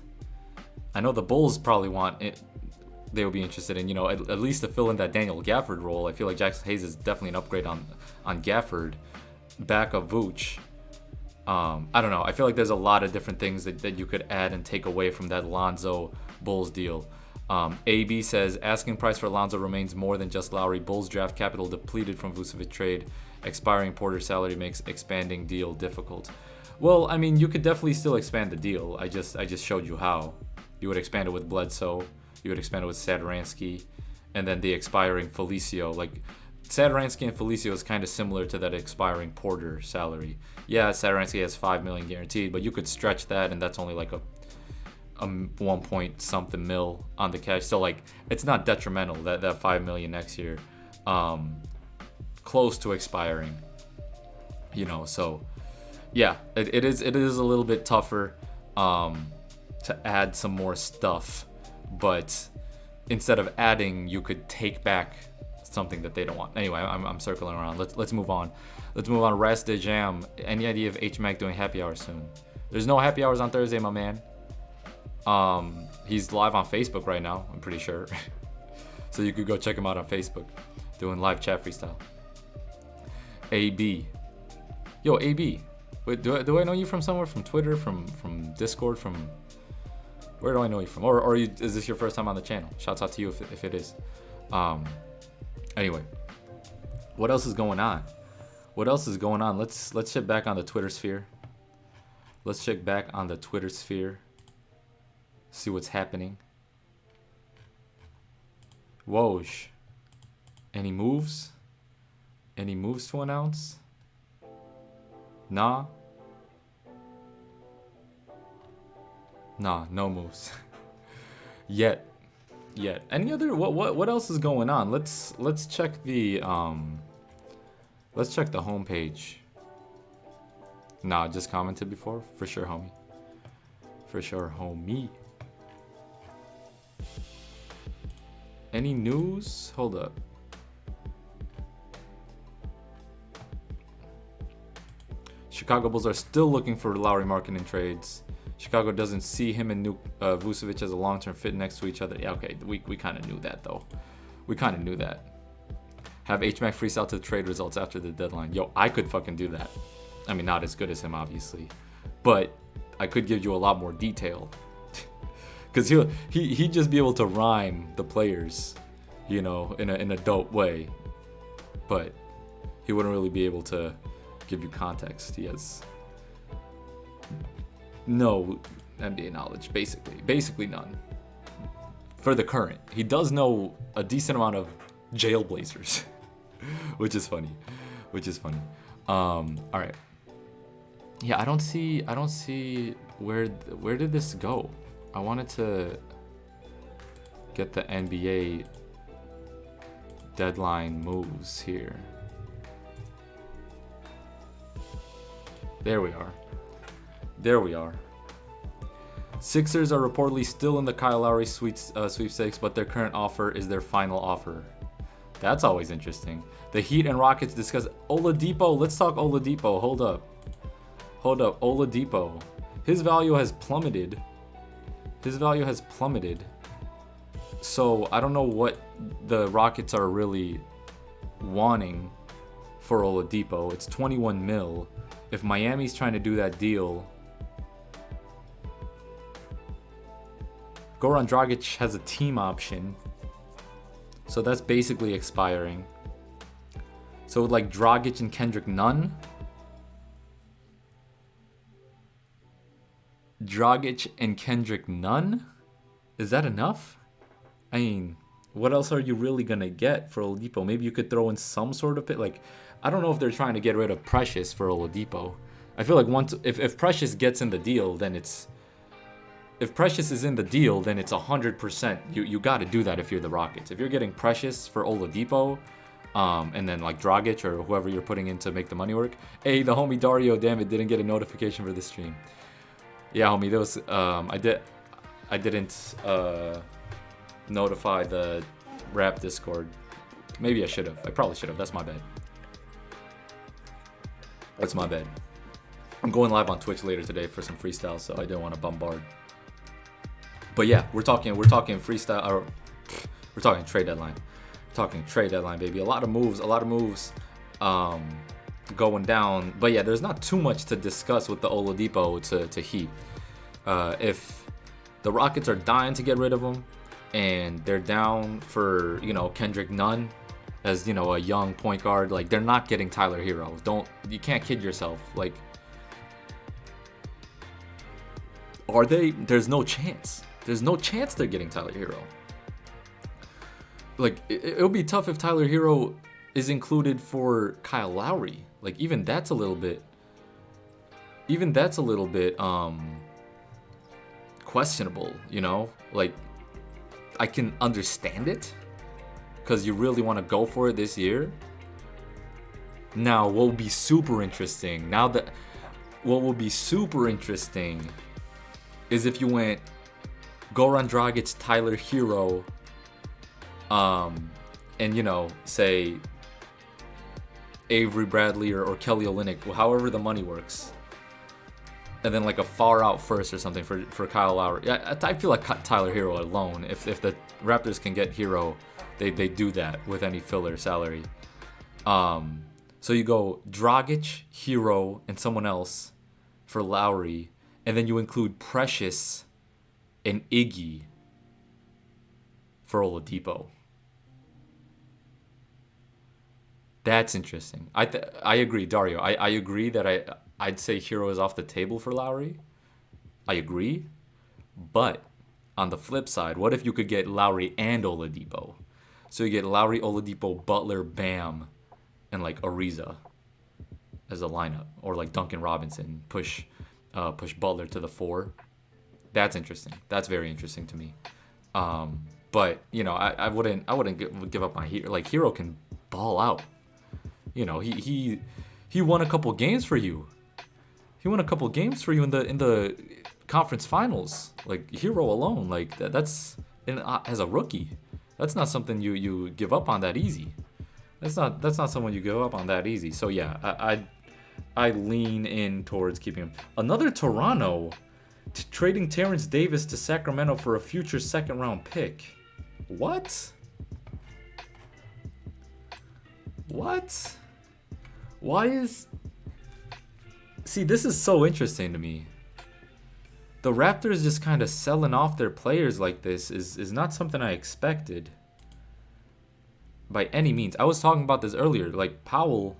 I know the Bulls probably want it. They would be interested in, at least to fill in that Daniel Gafford role. I feel like Jackson Hayes is definitely an upgrade on Gafford, back of Vooch. I don't know. I feel like there's a lot of different things that you could add and take away from that Lonzo Bulls deal. AB says, asking price for Lonzo remains more than just Lowry. Bulls draft capital depleted from Vucevic trade. Expiring Porter salary makes expanding deal difficult. Well, I mean, you could definitely still expand the deal. I just showed you how. You would expand it with Bledsoe. You would expand it with Satoransky. And then the expiring Felicio. Like, Satoransky and Felicio is kind of similar to that expiring Porter salary. Yeah, Satoransky has $5 million guaranteed, but you could stretch that, and that's only like a 1 point something mil on the cash. So like, it's not detrimental that $5 million next year, close to expiring. So yeah, it is a little bit tougher to add some more stuff, but instead of adding, you could take back something that they don't want. Anyway, I'm circling around. Let's move on. Ras de Jam. Any idea of HMAC doing happy hours soon? There's no happy hours on Thursday, my man. He's live on Facebook right now, I'm pretty sure. So you could go check him out on Facebook, doing live chat freestyle. AB. Yo, AB. Wait, do I know you from somewhere? From Twitter? From Discord? From where do I know you from? Or is this your first time on the channel? Shouts out to you if it is. Anyway, what else is going on? Let's check back on the Twitter sphere. See what's happening. Woj. Any moves? Any moves to announce? Nah, no moves. Yet. Any other what else is going on? Let's check the homepage. Nah, just commented before. For sure, homie. Any news? Hold up. Chicago Bulls are still looking for Lowry marketing trades. Chicago doesn't see him and Vucevic as a long-term fit next to each other. Yeah, okay, we kind of knew that, though. Have HMAC freestyle to trade results after the deadline. Yo, I could fucking do that. I mean, not as good as him, obviously. But I could give you a lot more detail. Because he'd just be able to rhyme the players, in a dope way. But he wouldn't really be able to give you context. He has no NBA knowledge, basically none. For the current, he does know a decent amount of Jailblazers, which is funny. All right. Yeah, I don't see where did this go? I wanted to get the NBA deadline moves here. There we are. Sixers are reportedly still in the Kyle Lowry sweepstakes, but their current offer is their final offer. That's always interesting. The Heat and Rockets discuss Oladipo. Let's talk Oladipo. Hold up. Oladipo. His value has plummeted. So I don't know what the Rockets are really wanting for Oladipo. It's 21 mil. If Miami's trying to do that deal, Goran Dragic has a team option. So that's basically expiring. So like Dragic and Kendrick Nunn. Is that enough? I mean, what else are you really gonna get for Oladipo? Maybe you could throw in some sort of like, I don't know if they're trying to get rid of Precious for Oladipo. I feel like once if Precious gets in the deal, then it's 100%. You got to do that if you're the Rockets. If you're getting Precious for Oladipo, and then like Dragic or whoever you're putting in to make the money work. Hey, the homie Dario, damn it, didn't get a notification for this stream. Yeah, homie, there was I didn't notify the rap Discord. Maybe I should have. I probably should have. That's my bad. I'm going live on Twitch later today for some freestyle, so I didn't want to bombard. But yeah, we're talking freestyle, or we're talking trade deadline. Baby. A lot of moves going down. But yeah, there's not too much to discuss with the Oladipo to Heat. If the Rockets are dying to get rid of him, and they're down for, Kendrick Nunn as, a young point guard, like, they're not getting Tyler Hero. You can't kid yourself. Like, are they? There's no chance. There's no chance they're getting Tyler Hero. Like, it'll be tough if Tyler Hero is included for Kyle Lowry. Like, even that's a little bit questionable, Like, I can understand it because you really want to go for it this year. Now, what will be super interesting is if you went Goran Dragic, Tyler Hero, and say Avery Bradley or Kelly Olynyk, however the money works, and then like a far out first or something for Kyle Lowry. I feel like Tyler Hero alone. If the Raptors can get Hero, they do that with any filler salary. So you go Dragic, Hero, and someone else for Lowry, and then you include Precious and Iggy for Oladipo. That's interesting. I agree, Dario. I agree that I'd say Hero is off the table for Lowry. I agree. But on the flip side, what if you could get Lowry and Oladipo? So you get Lowry, Oladipo, Butler, Bam, and like Ariza as a lineup, or like Duncan Robinson push Butler to the 4. That's interesting. That's very interesting to me. But I wouldn't give up my Hero. Like, Hero can ball out. He won a couple games for you. He won a couple games for you in the conference finals. Like, Hero alone, like that's as a rookie. That's not something you give up on that easy. That's not someone you give up on that easy. So yeah, I lean in towards keeping him. Another Toronto trading Terrence Davis to Sacramento for a future second-round pick. What? Why is... See, this is so interesting to me. The Raptors just kind of selling off their players like this is not something I expected by any means. I was talking about this earlier. Like, Powell...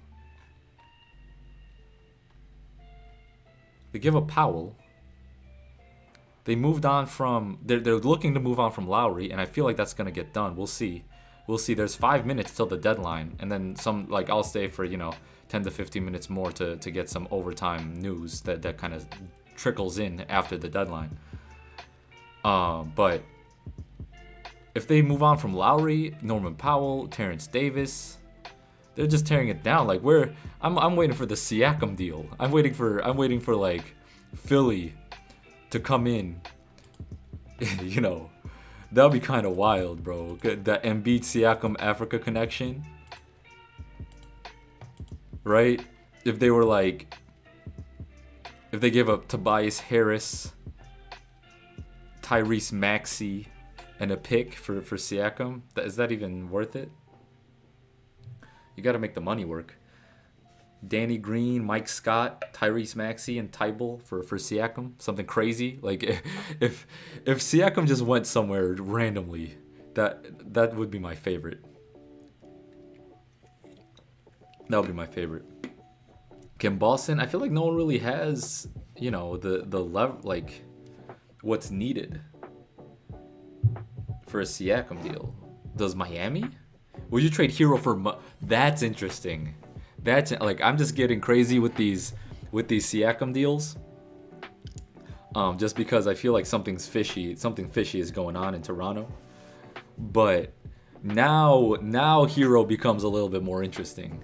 They give up Powell. They moved on from... They're looking to move on from Lowry, and I feel like that's going to get done. We'll see. There's 5 minutes till the deadline, and then some, like, I'll stay for, 10 to 15 minutes more to get some overtime news that kind of trickles in after the deadline. But if they move on from Lowry, Norman Powell, Terrence Davis, they're just tearing it down. Like, I'm waiting for the Siakam deal. I'm waiting for like Philly to come in, That'd be kind of wild, bro. That Embiid Siakam Africa connection, right? If they were like, if they gave up Tobias Harris, Tyrese Maxey, and a pick for Siakam, is that even worth it? You got to make the money work. Danny Green, Mike Scott, Tyrese Maxey, and Tybal for Siakam. Something crazy. Like if Siakam just went somewhere randomly, that would be my favorite. That would be my favorite. Can Boston? I feel like no one really has, you know, the like what's needed for a Siakam deal. Does Miami? Would you trade Hero for? That's interesting. That's like, I'm just getting crazy with these Siakam deals. Just because I feel like something fishy is going on in Toronto. But now Hero becomes a little bit more interesting.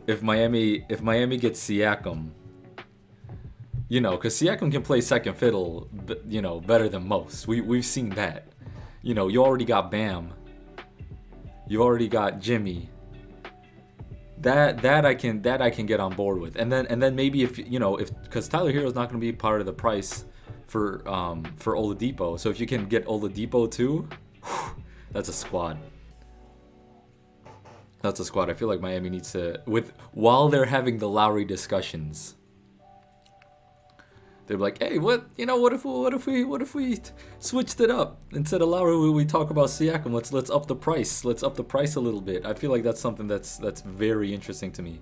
If Miami gets Siakam, you know, because Siakam can play second fiddle, you know, better than most. We've seen that. You know, you already got Bam. You already got Jimmy. That I can get on board with. And then maybe if, you know, because Tyler Hero's not going to be part of the price for Oladipo. So if you can get Oladipo too, that's a squad. That's a squad. I feel like Miami needs to, while they're having the Lowry discussions, they're like, hey, what if we switched it up? Instead of Lowry, we talk about Siakam. Let's up the price. Let's up the price a little bit. I feel like that's something that's very interesting to me.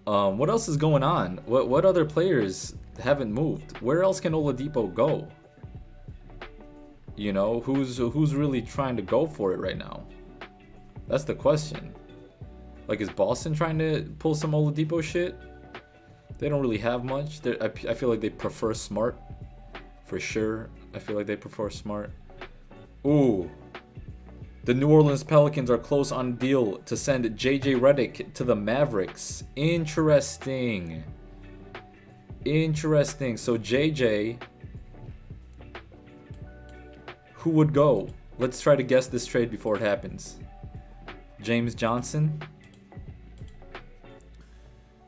What else is going on? What other players haven't moved? Where else can Oladipo go? You know, who's really trying to go for it right now? That's the question. Like, is Boston trying to pull some Oladipo shit? They don't really have much. I feel like they prefer Smart, for sure. I feel like they prefer Smart. Ooh. The New Orleans Pelicans are close on a deal to send JJ Redick to the Mavericks. Interesting. So JJ, who would go? Let's try to guess this trade before it happens. James Johnson?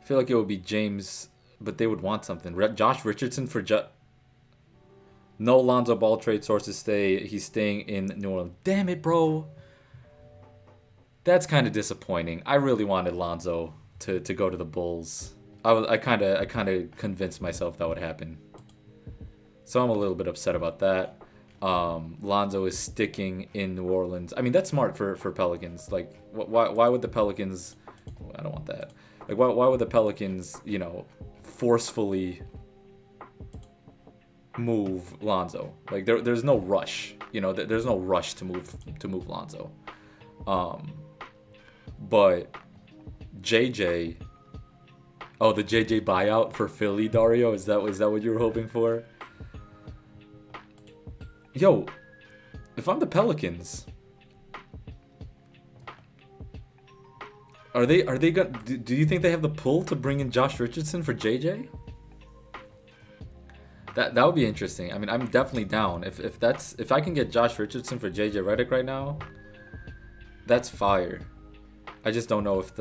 I feel like it would be James, but they would want something. Josh Richardson for no Lonzo Ball trade sources say he's staying in New Orleans. Damn it, bro. That's kind of disappointing. I really wanted Lonzo to go to the Bulls. I kind of convinced myself that would happen. So I'm a little bit upset about that. Lonzo is sticking in New Orleans. I mean, that's smart for Pelicans. Like, why would the Pelicans? I don't want that. Like, why would the Pelicans, you know, forcefully move Lonzo? Like, there's no rush. You know, there's no rush to move Lonzo. But JJ, oh, the JJ buyout for Philly, Dario, is that what you were hoping for? Yo, if I'm the Pelicans, Are they gonna? Do you think they have the pull to bring in Josh Richardson for JJ? That would be interesting. I mean, I'm definitely down. If I can get Josh Richardson for JJ Redick right now, that's fire. I just don't know if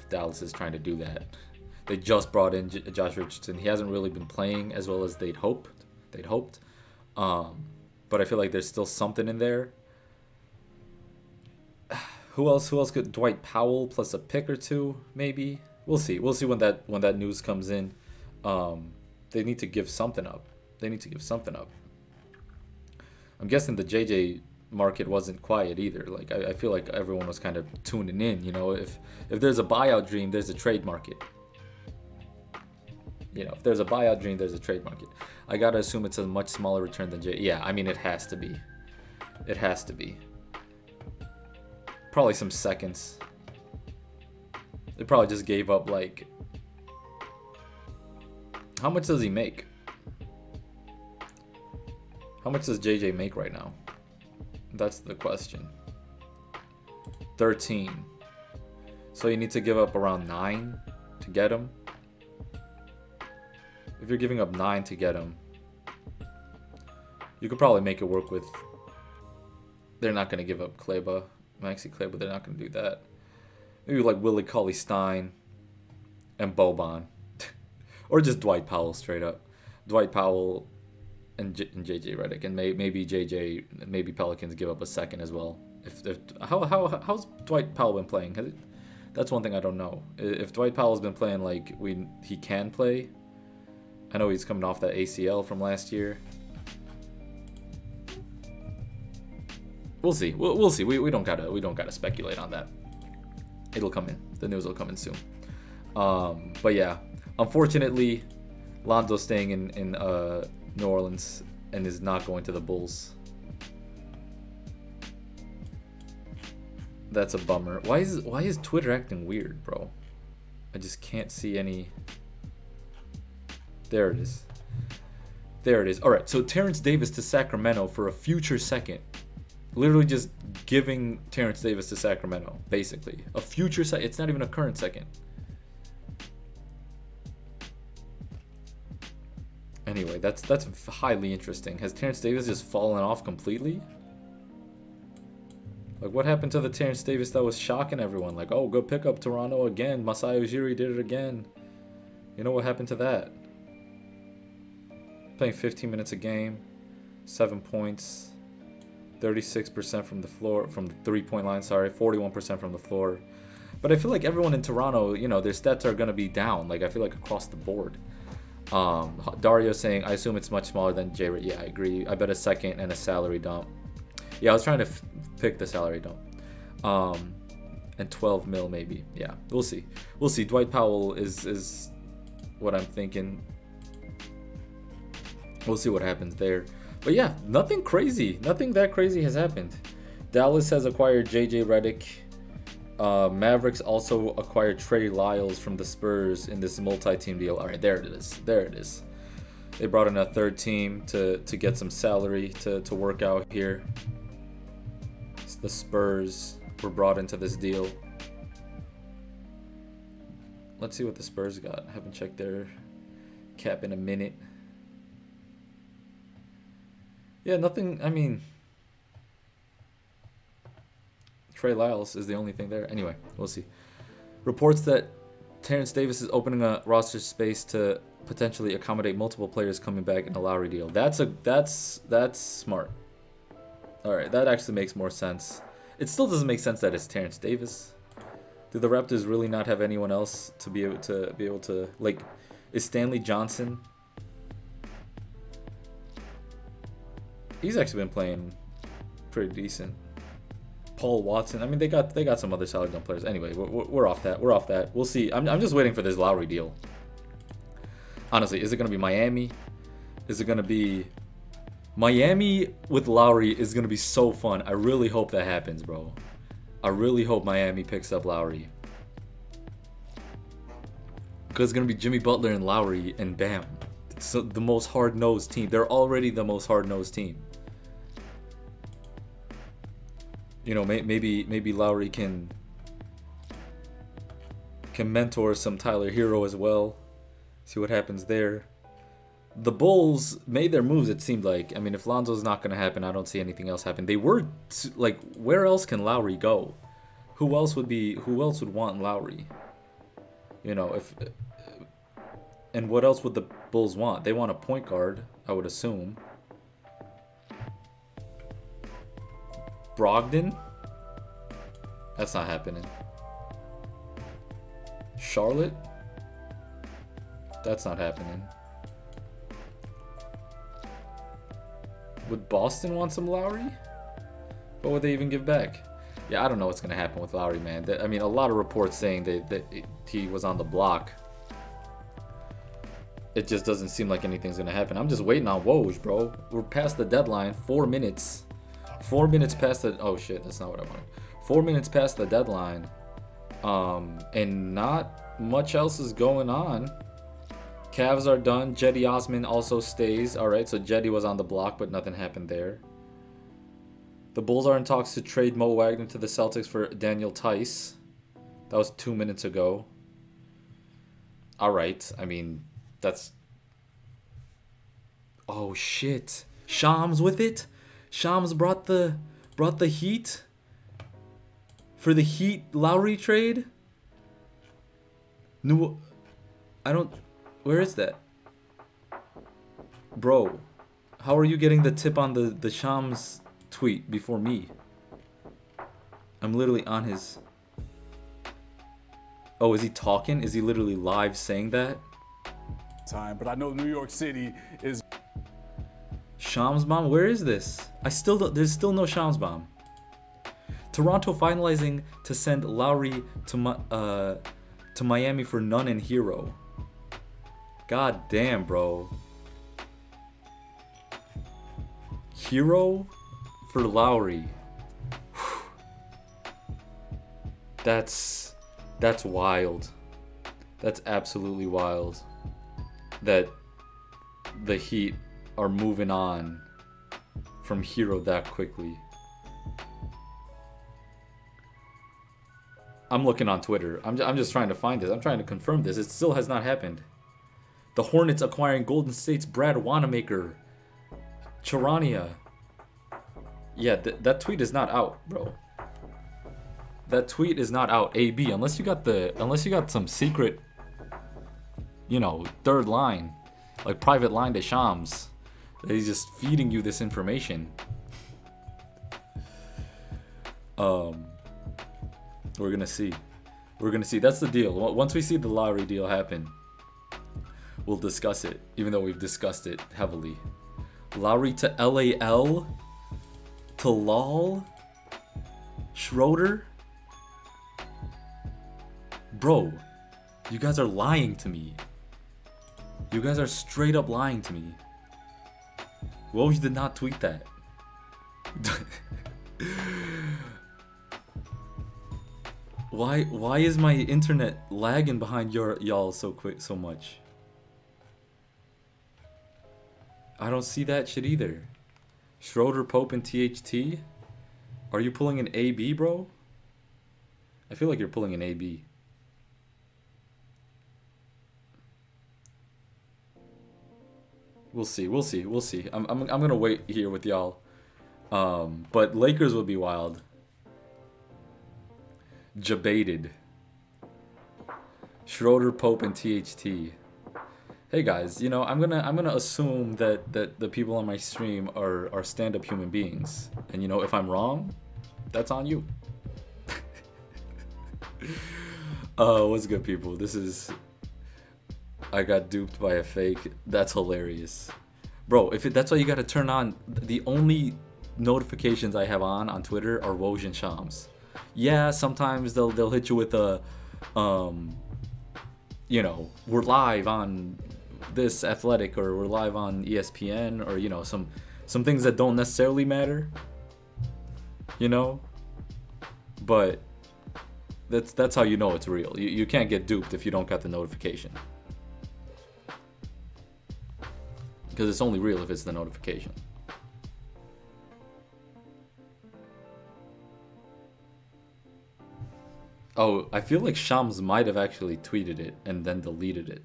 Dallas is trying to do that. They just brought in Josh Richardson. He hasn't really been playing as well as they'd hoped. But I feel like there's still something in there. Who else could? Dwight Powell plus a pick or two, maybe. We'll see when that news comes in. They need to give something up. I'm guessing the JJ market wasn't quiet either. Like, I feel like everyone was kind of tuning in. You know, if there's a buyout dream, there's a trade market. You know, if there's a buyout dream, there's a trade market. I gotta assume it's a much smaller return than Yeah, I mean, it has to be. Probably some seconds. They probably just gave up, like... How much does he make? How much does JJ make right now? That's the question. 13. So you need to give up around 9 to get him. If you're giving up 9 to get him, you could probably make it work with They're not going to give up Kleba, Maxi Kleba. They're not going to do that. Maybe like Willie Cauley-Stein and Boban. Or just Dwight Powell straight up. Dwight Powell and JJ Redick. And maybe maybe Pelicans give up a second as well. How's Dwight Powell been playing? That's one thing I don't know. If Dwight Powell's been playing like he can play. I know he's coming off that ACL from last year. We'll see. We'll see. We don't gotta speculate on that. It'll come in. The news will come in soon. But yeah, unfortunately, Lonzo's staying in New Orleans and is not going to the Bulls. That's a bummer. Why is Twitter acting weird, bro? I just can't see any. There it is. There it is. All right. So Terrence Davis to Sacramento for a future second. Literally just giving Terrence Davis to Sacramento, basically. A future second. It's not even a current second. Anyway, that's highly interesting. Has Terrence Davis just fallen off completely? Like, what happened to the Terrence Davis that was shocking everyone? Like, oh, good pickup, Toronto again. Masai Ujiri did it again. You know what happened to that? Playing 15 minutes a game, 7 points, 36% from the floor, from the three-point line, 41% from the floor. But I feel like everyone in Toronto, you know, their stats are going to be down. Like, I feel like across the board. Dario saying, I assume it's much smaller than J. Yeah, I agree. I bet a second and a salary dump. Yeah, I was trying to pick the salary dump. And 12 mil maybe. Yeah, we'll see. We'll see. Dwight Powell is what I'm thinking. We'll see what happens there. But yeah, nothing crazy. Nothing that crazy has happened. Dallas has acquired JJ Redick. Mavericks also acquired Trey Lyles from the Spurs in this multi-team deal. All right, there it is. There it is. They brought in a third team to get some salary to work out here. The Spurs were brought into this deal. Let's see what the Spurs got. I haven't checked their cap in a minute. Yeah, nothing. I mean, Trey Lyles is the only thing there. Anyway, we'll see. Reports that Terrence Davis is opening a roster space to potentially accommodate multiple players coming back in a Lowry deal. That's smart. All right, that actually makes more sense. It still doesn't make sense that it's Terrence Davis. Do the Raptors really not have anyone else to be able to like? Is Stanley Johnson? He's actually been playing pretty decent. Paul Watson. I mean, they got some other salary dump players. Anyway, we're off that. We're off that. We'll see. I'm just waiting for this Lowry deal. Honestly, is it gonna be Miami? Is it gonna be Miami with Lowry? Is gonna be so fun. I really hope that happens, bro. I really hope Miami picks up Lowry. Because it's gonna be Jimmy Butler and Lowry, and bam, it's the most hard-nosed team. They're already the most hard-nosed team. You know, maybe Lowry can mentor some Tyler Hero as well. See what happens there. The Bulls made their moves, it seemed like. I mean, if Lonzo's not going to happen, I don't see anything else happen. They were, like, where else can Lowry go? Who else would want Lowry? You know, and what else would the Bulls want? They want a point guard, I would assume. Brogdon? That's not happening. Charlotte? That's not happening. Would Boston want some Lowry? What would they even give back? Yeah, I don't know what's going to happen with Lowry, man. I mean, a lot of reports saying that he was on the block. It just doesn't seem like anything's going to happen. I'm just waiting on Woj, bro. We're past the deadline. 4 minutes. 4 minutes past the... Oh, shit. That's not what I wanted. 4 minutes past the deadline. And not much else is going on. Cavs are done. Jetty Osman also stays. All right, so Jetty was on the block, but nothing happened there. The Bulls are in talks to trade Mo Wagner to the Celtics for Daniel Tice. That was 2 minutes ago. All right, I mean, that's... Oh, shit. Shams with it? Shams brought the brought the Heat for the Heat Lowry trade. No, I don't. Where is that, bro? How are you getting the tip on the Shams tweet before me? I'm literally on his. Oh, is he talking? Is he literally live saying that?
Time, but I know New York City is.
Shams bomb? Where is this? There's still no Shams bomb. Toronto finalizing to send Lowry to Miami for Nunn and Hero. God damn, bro. Hero for Lowry. That's wild. That's absolutely wild. That the Heat are moving on from Hero that quickly. I'm looking on Twitter. I'm just trying to find this. I'm trying to confirm this. It still has not happened. The Hornets acquiring Golden State's Brad Wanamaker. Charania. Yeah, that tweet is not out, bro. That tweet is not out. AB, unless you got some secret, third line, like private line to Shams, that he's just feeding you this information. We're gonna see. That's the deal. Once we see the Lowry deal happen, we'll discuss it, even though we've discussed it heavily. Lowry to LAL? To LOL? Schroeder? Bro, you guys are lying to me. You guys are straight up lying to me. Woj did not tweet that. Why is my internet lagging behind y'all so much? I don't see that shit either. Schroeder, Pope, and THT? Are you pulling an AB, bro? I feel like you're pulling an AB. We'll see. I'm gonna wait here with y'all. But Lakers would be wild. Jabated. Schroeder, Pope, and THT. Hey guys, I'm gonna assume that the people on my stream are stand-up human beings, and if I'm wrong, that's on you. What's good, people? I got duped by a fake. That's hilarious, bro. That's why you gotta turn on. The only notifications I have on Twitter are Woj and Shams. Yeah, sometimes they'll hit you with a, we're live on this Athletic, or we're live on ESPN, or some things that don't necessarily matter. But that's how you know it's real. You can't get duped if you don't got the notification. Because it's only real if it's the notification. Oh, I feel like Shams might have actually tweeted it and then deleted it.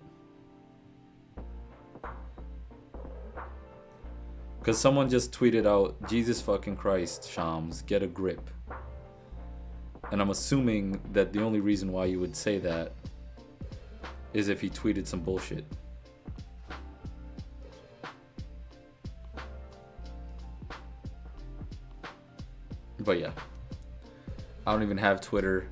Because someone just tweeted out, Jesus fucking Christ, Shams, get a grip. And I'm assuming that the only reason why you would say that is if he tweeted some bullshit. But yeah, I don't even have Twitter.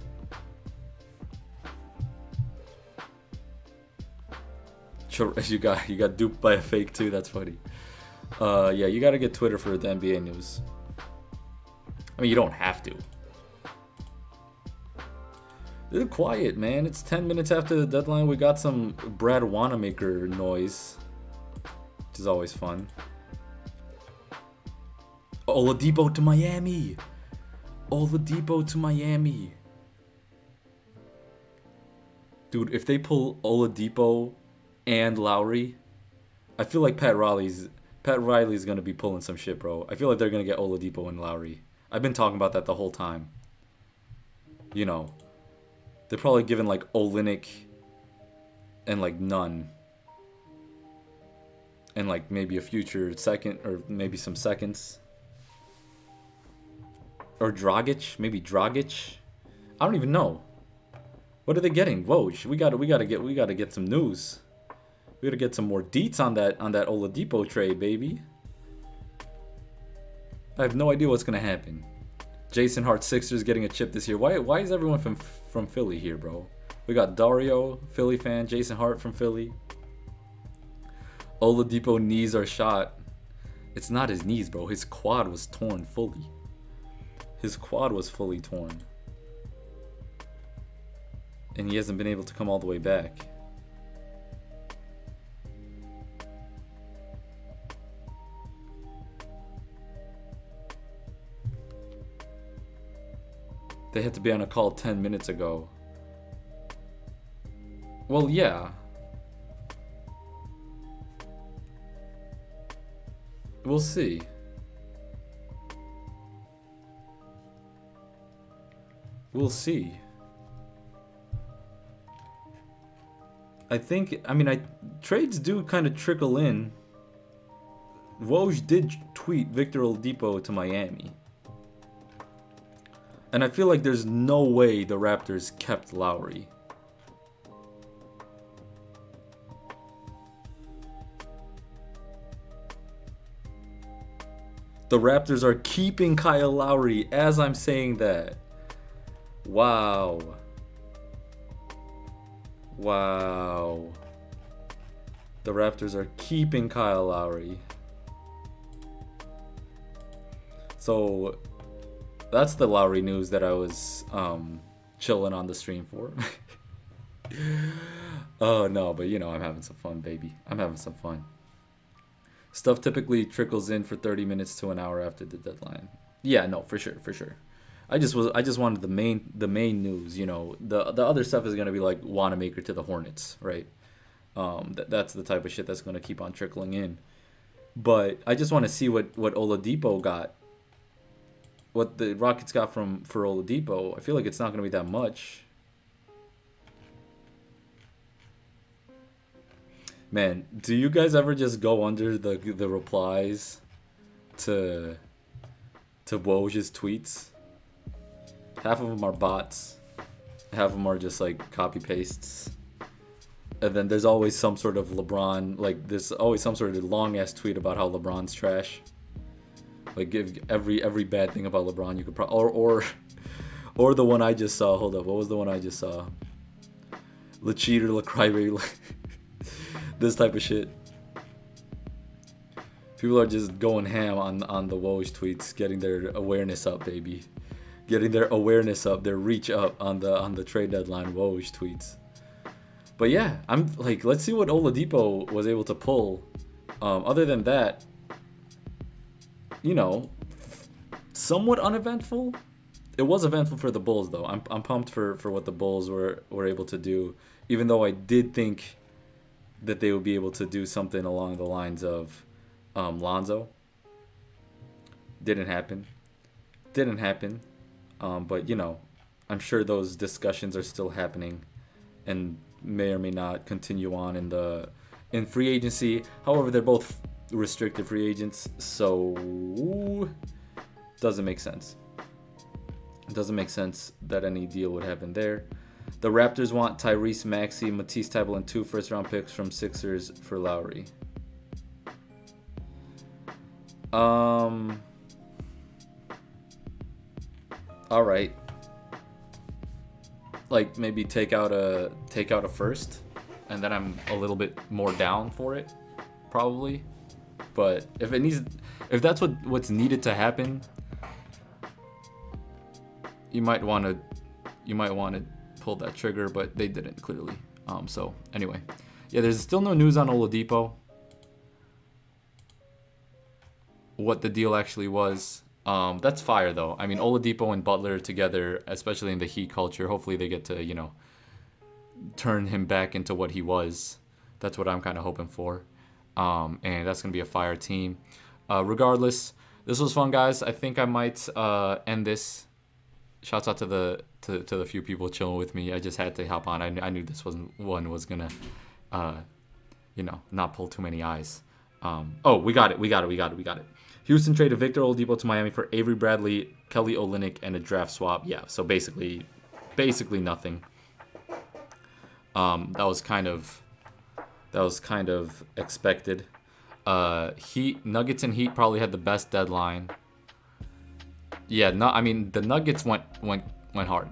You got duped by a fake too. That's funny. Yeah, you gotta get Twitter for the NBA news. I mean, you don't have to. They're quiet, man. It's 10 minutes after the deadline. We got some Brad Wanamaker noise, which is always fun. Oladipo to Miami. Oladipo to Miami. Dude, if they pull Oladipo and Lowry, I feel like Pat Riley's gonna be pulling some shit, bro. I feel like they're gonna get Oladipo and Lowry. I've been talking about that the whole time. They're probably giving like Olynyk and like Nunn, and like maybe a future second, or maybe some seconds. or Dragic, maybe Dragic. I don't even know. What are they getting? Woj, we gotta get some news. We gotta get some more deets on that Oladipo trade, baby. I have no idea what's gonna happen. Jason Hart Sixers getting a chip this year. Why is everyone from Philly here, bro? We got Dario, Philly fan, Jason Hart from Philly. Oladipo knees are shot. It's not his knees, bro. His quad was torn fully. His quad was fully torn. And he hasn't been able to come all the way back. They had to be on a call 10 minutes ago. Well, yeah. We'll see. We'll see. Trades do kind of trickle in. Woj did tweet Victor Oladipo to Miami. And I feel like there's no way the Raptors kept Lowry. The Raptors are keeping Kyle Lowry as I'm saying that. Wow. Wow. The Raptors are keeping Kyle Lowry. So that's the Lowry news that I was chilling on the stream for. Oh no, but you know, I'm having some fun, baby. I'm having some fun. Stuff typically trickles in for 30 minutes to an hour after the deadline. Yeah, no, for sure. I just wanted the main news, you know. The other stuff is gonna be like Wanamaker to the Hornets, right? That's the type of shit that's gonna keep on trickling in. But I just want to see what Oladipo got. What the Rockets got for Oladipo. I feel like it's not gonna be that much. Man, do you guys ever just go under the replies to Woj's tweets? Half of them are bots. Half of them are just like copy pastes. And then there's always some sort of LeBron, like there's always some sort of long ass tweet about how LeBron's trash. Like give every bad thing about LeBron you could or the one I just saw. Hold up, what was the one I just saw? Le cheater, le crybaby. This type of shit. People are just going ham on the Woj tweets, getting their awareness up, baby. Getting their awareness up, their reach up on the trade deadline Woj tweets. But yeah, I'm like, let's see what Oladipo was able to pull. Other than that, you know, somewhat uneventful. It was eventful for the Bulls though. I'm pumped for what the Bulls were able to do, even though I did think that they would be able to do something along the lines of Lonzo. Didn't happen. But you know, I'm sure those discussions are still happening and may or may not continue on in free agency. However, they're both restricted free agents, so doesn't make sense. It doesn't make sense that any deal would happen there. The Raptors want Tyrese Maxey, Matisse Thybulle, and 2 first-round picks from Sixers for Lowry. All right. Like maybe take out a first, and then I'm a little bit more down for it, probably. But if that's what's needed to happen, you might want to pull that trigger, but they didn't clearly. So anyway, yeah, there's still no news on Oladipo. What the deal actually was. That's fire though. I mean, Oladipo and Butler together, especially in the Heat culture, hopefully they get to, you know, turn him back into what he was. That's what I'm kind of hoping for. And that's gonna be a fire team. Regardless, this was fun, guys. I think I might end this. Shouts out to the few people chilling with me. I just had to hop on. I knew this was gonna, you know, not pull too many eyes. Oh, we got it. Houston traded Victor Oladipo to Miami for Avery Bradley, Kelly Olynyk, and a draft swap. Yeah, so basically nothing. That was kind of expected. Nuggets and Heat probably had the best deadline. Yeah, no, I mean the Nuggets went hard.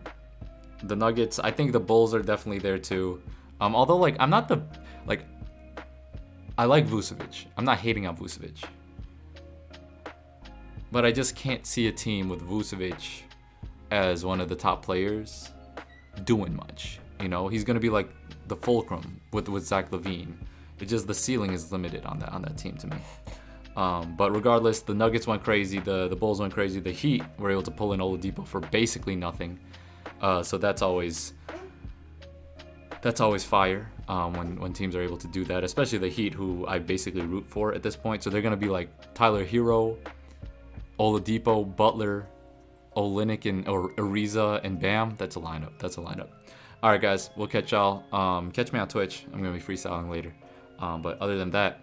The Nuggets, I think the Bulls are definitely there too. Although like I'm not the like I like Vucevic. I'm not hating on Vucevic. But I just can't see a team with Vucevic as one of the top players doing much. You know, he's gonna be like the fulcrum with Zach LaVine. It's just the ceiling is limited on that team to me. But regardless, the Nuggets went crazy, the Bulls went crazy, the Heat were able to pull in Oladipo for basically nothing. So that's always fire when teams are able to do that, especially the Heat, who I basically root for at this point. So they're gonna be like Tyler Hero, Oladipo, Butler, Olynyk, and Ariza, and Bam. That's a lineup. All right, guys, we'll catch y'all. Catch me on Twitch. I'm gonna be freestyling later. But other than that,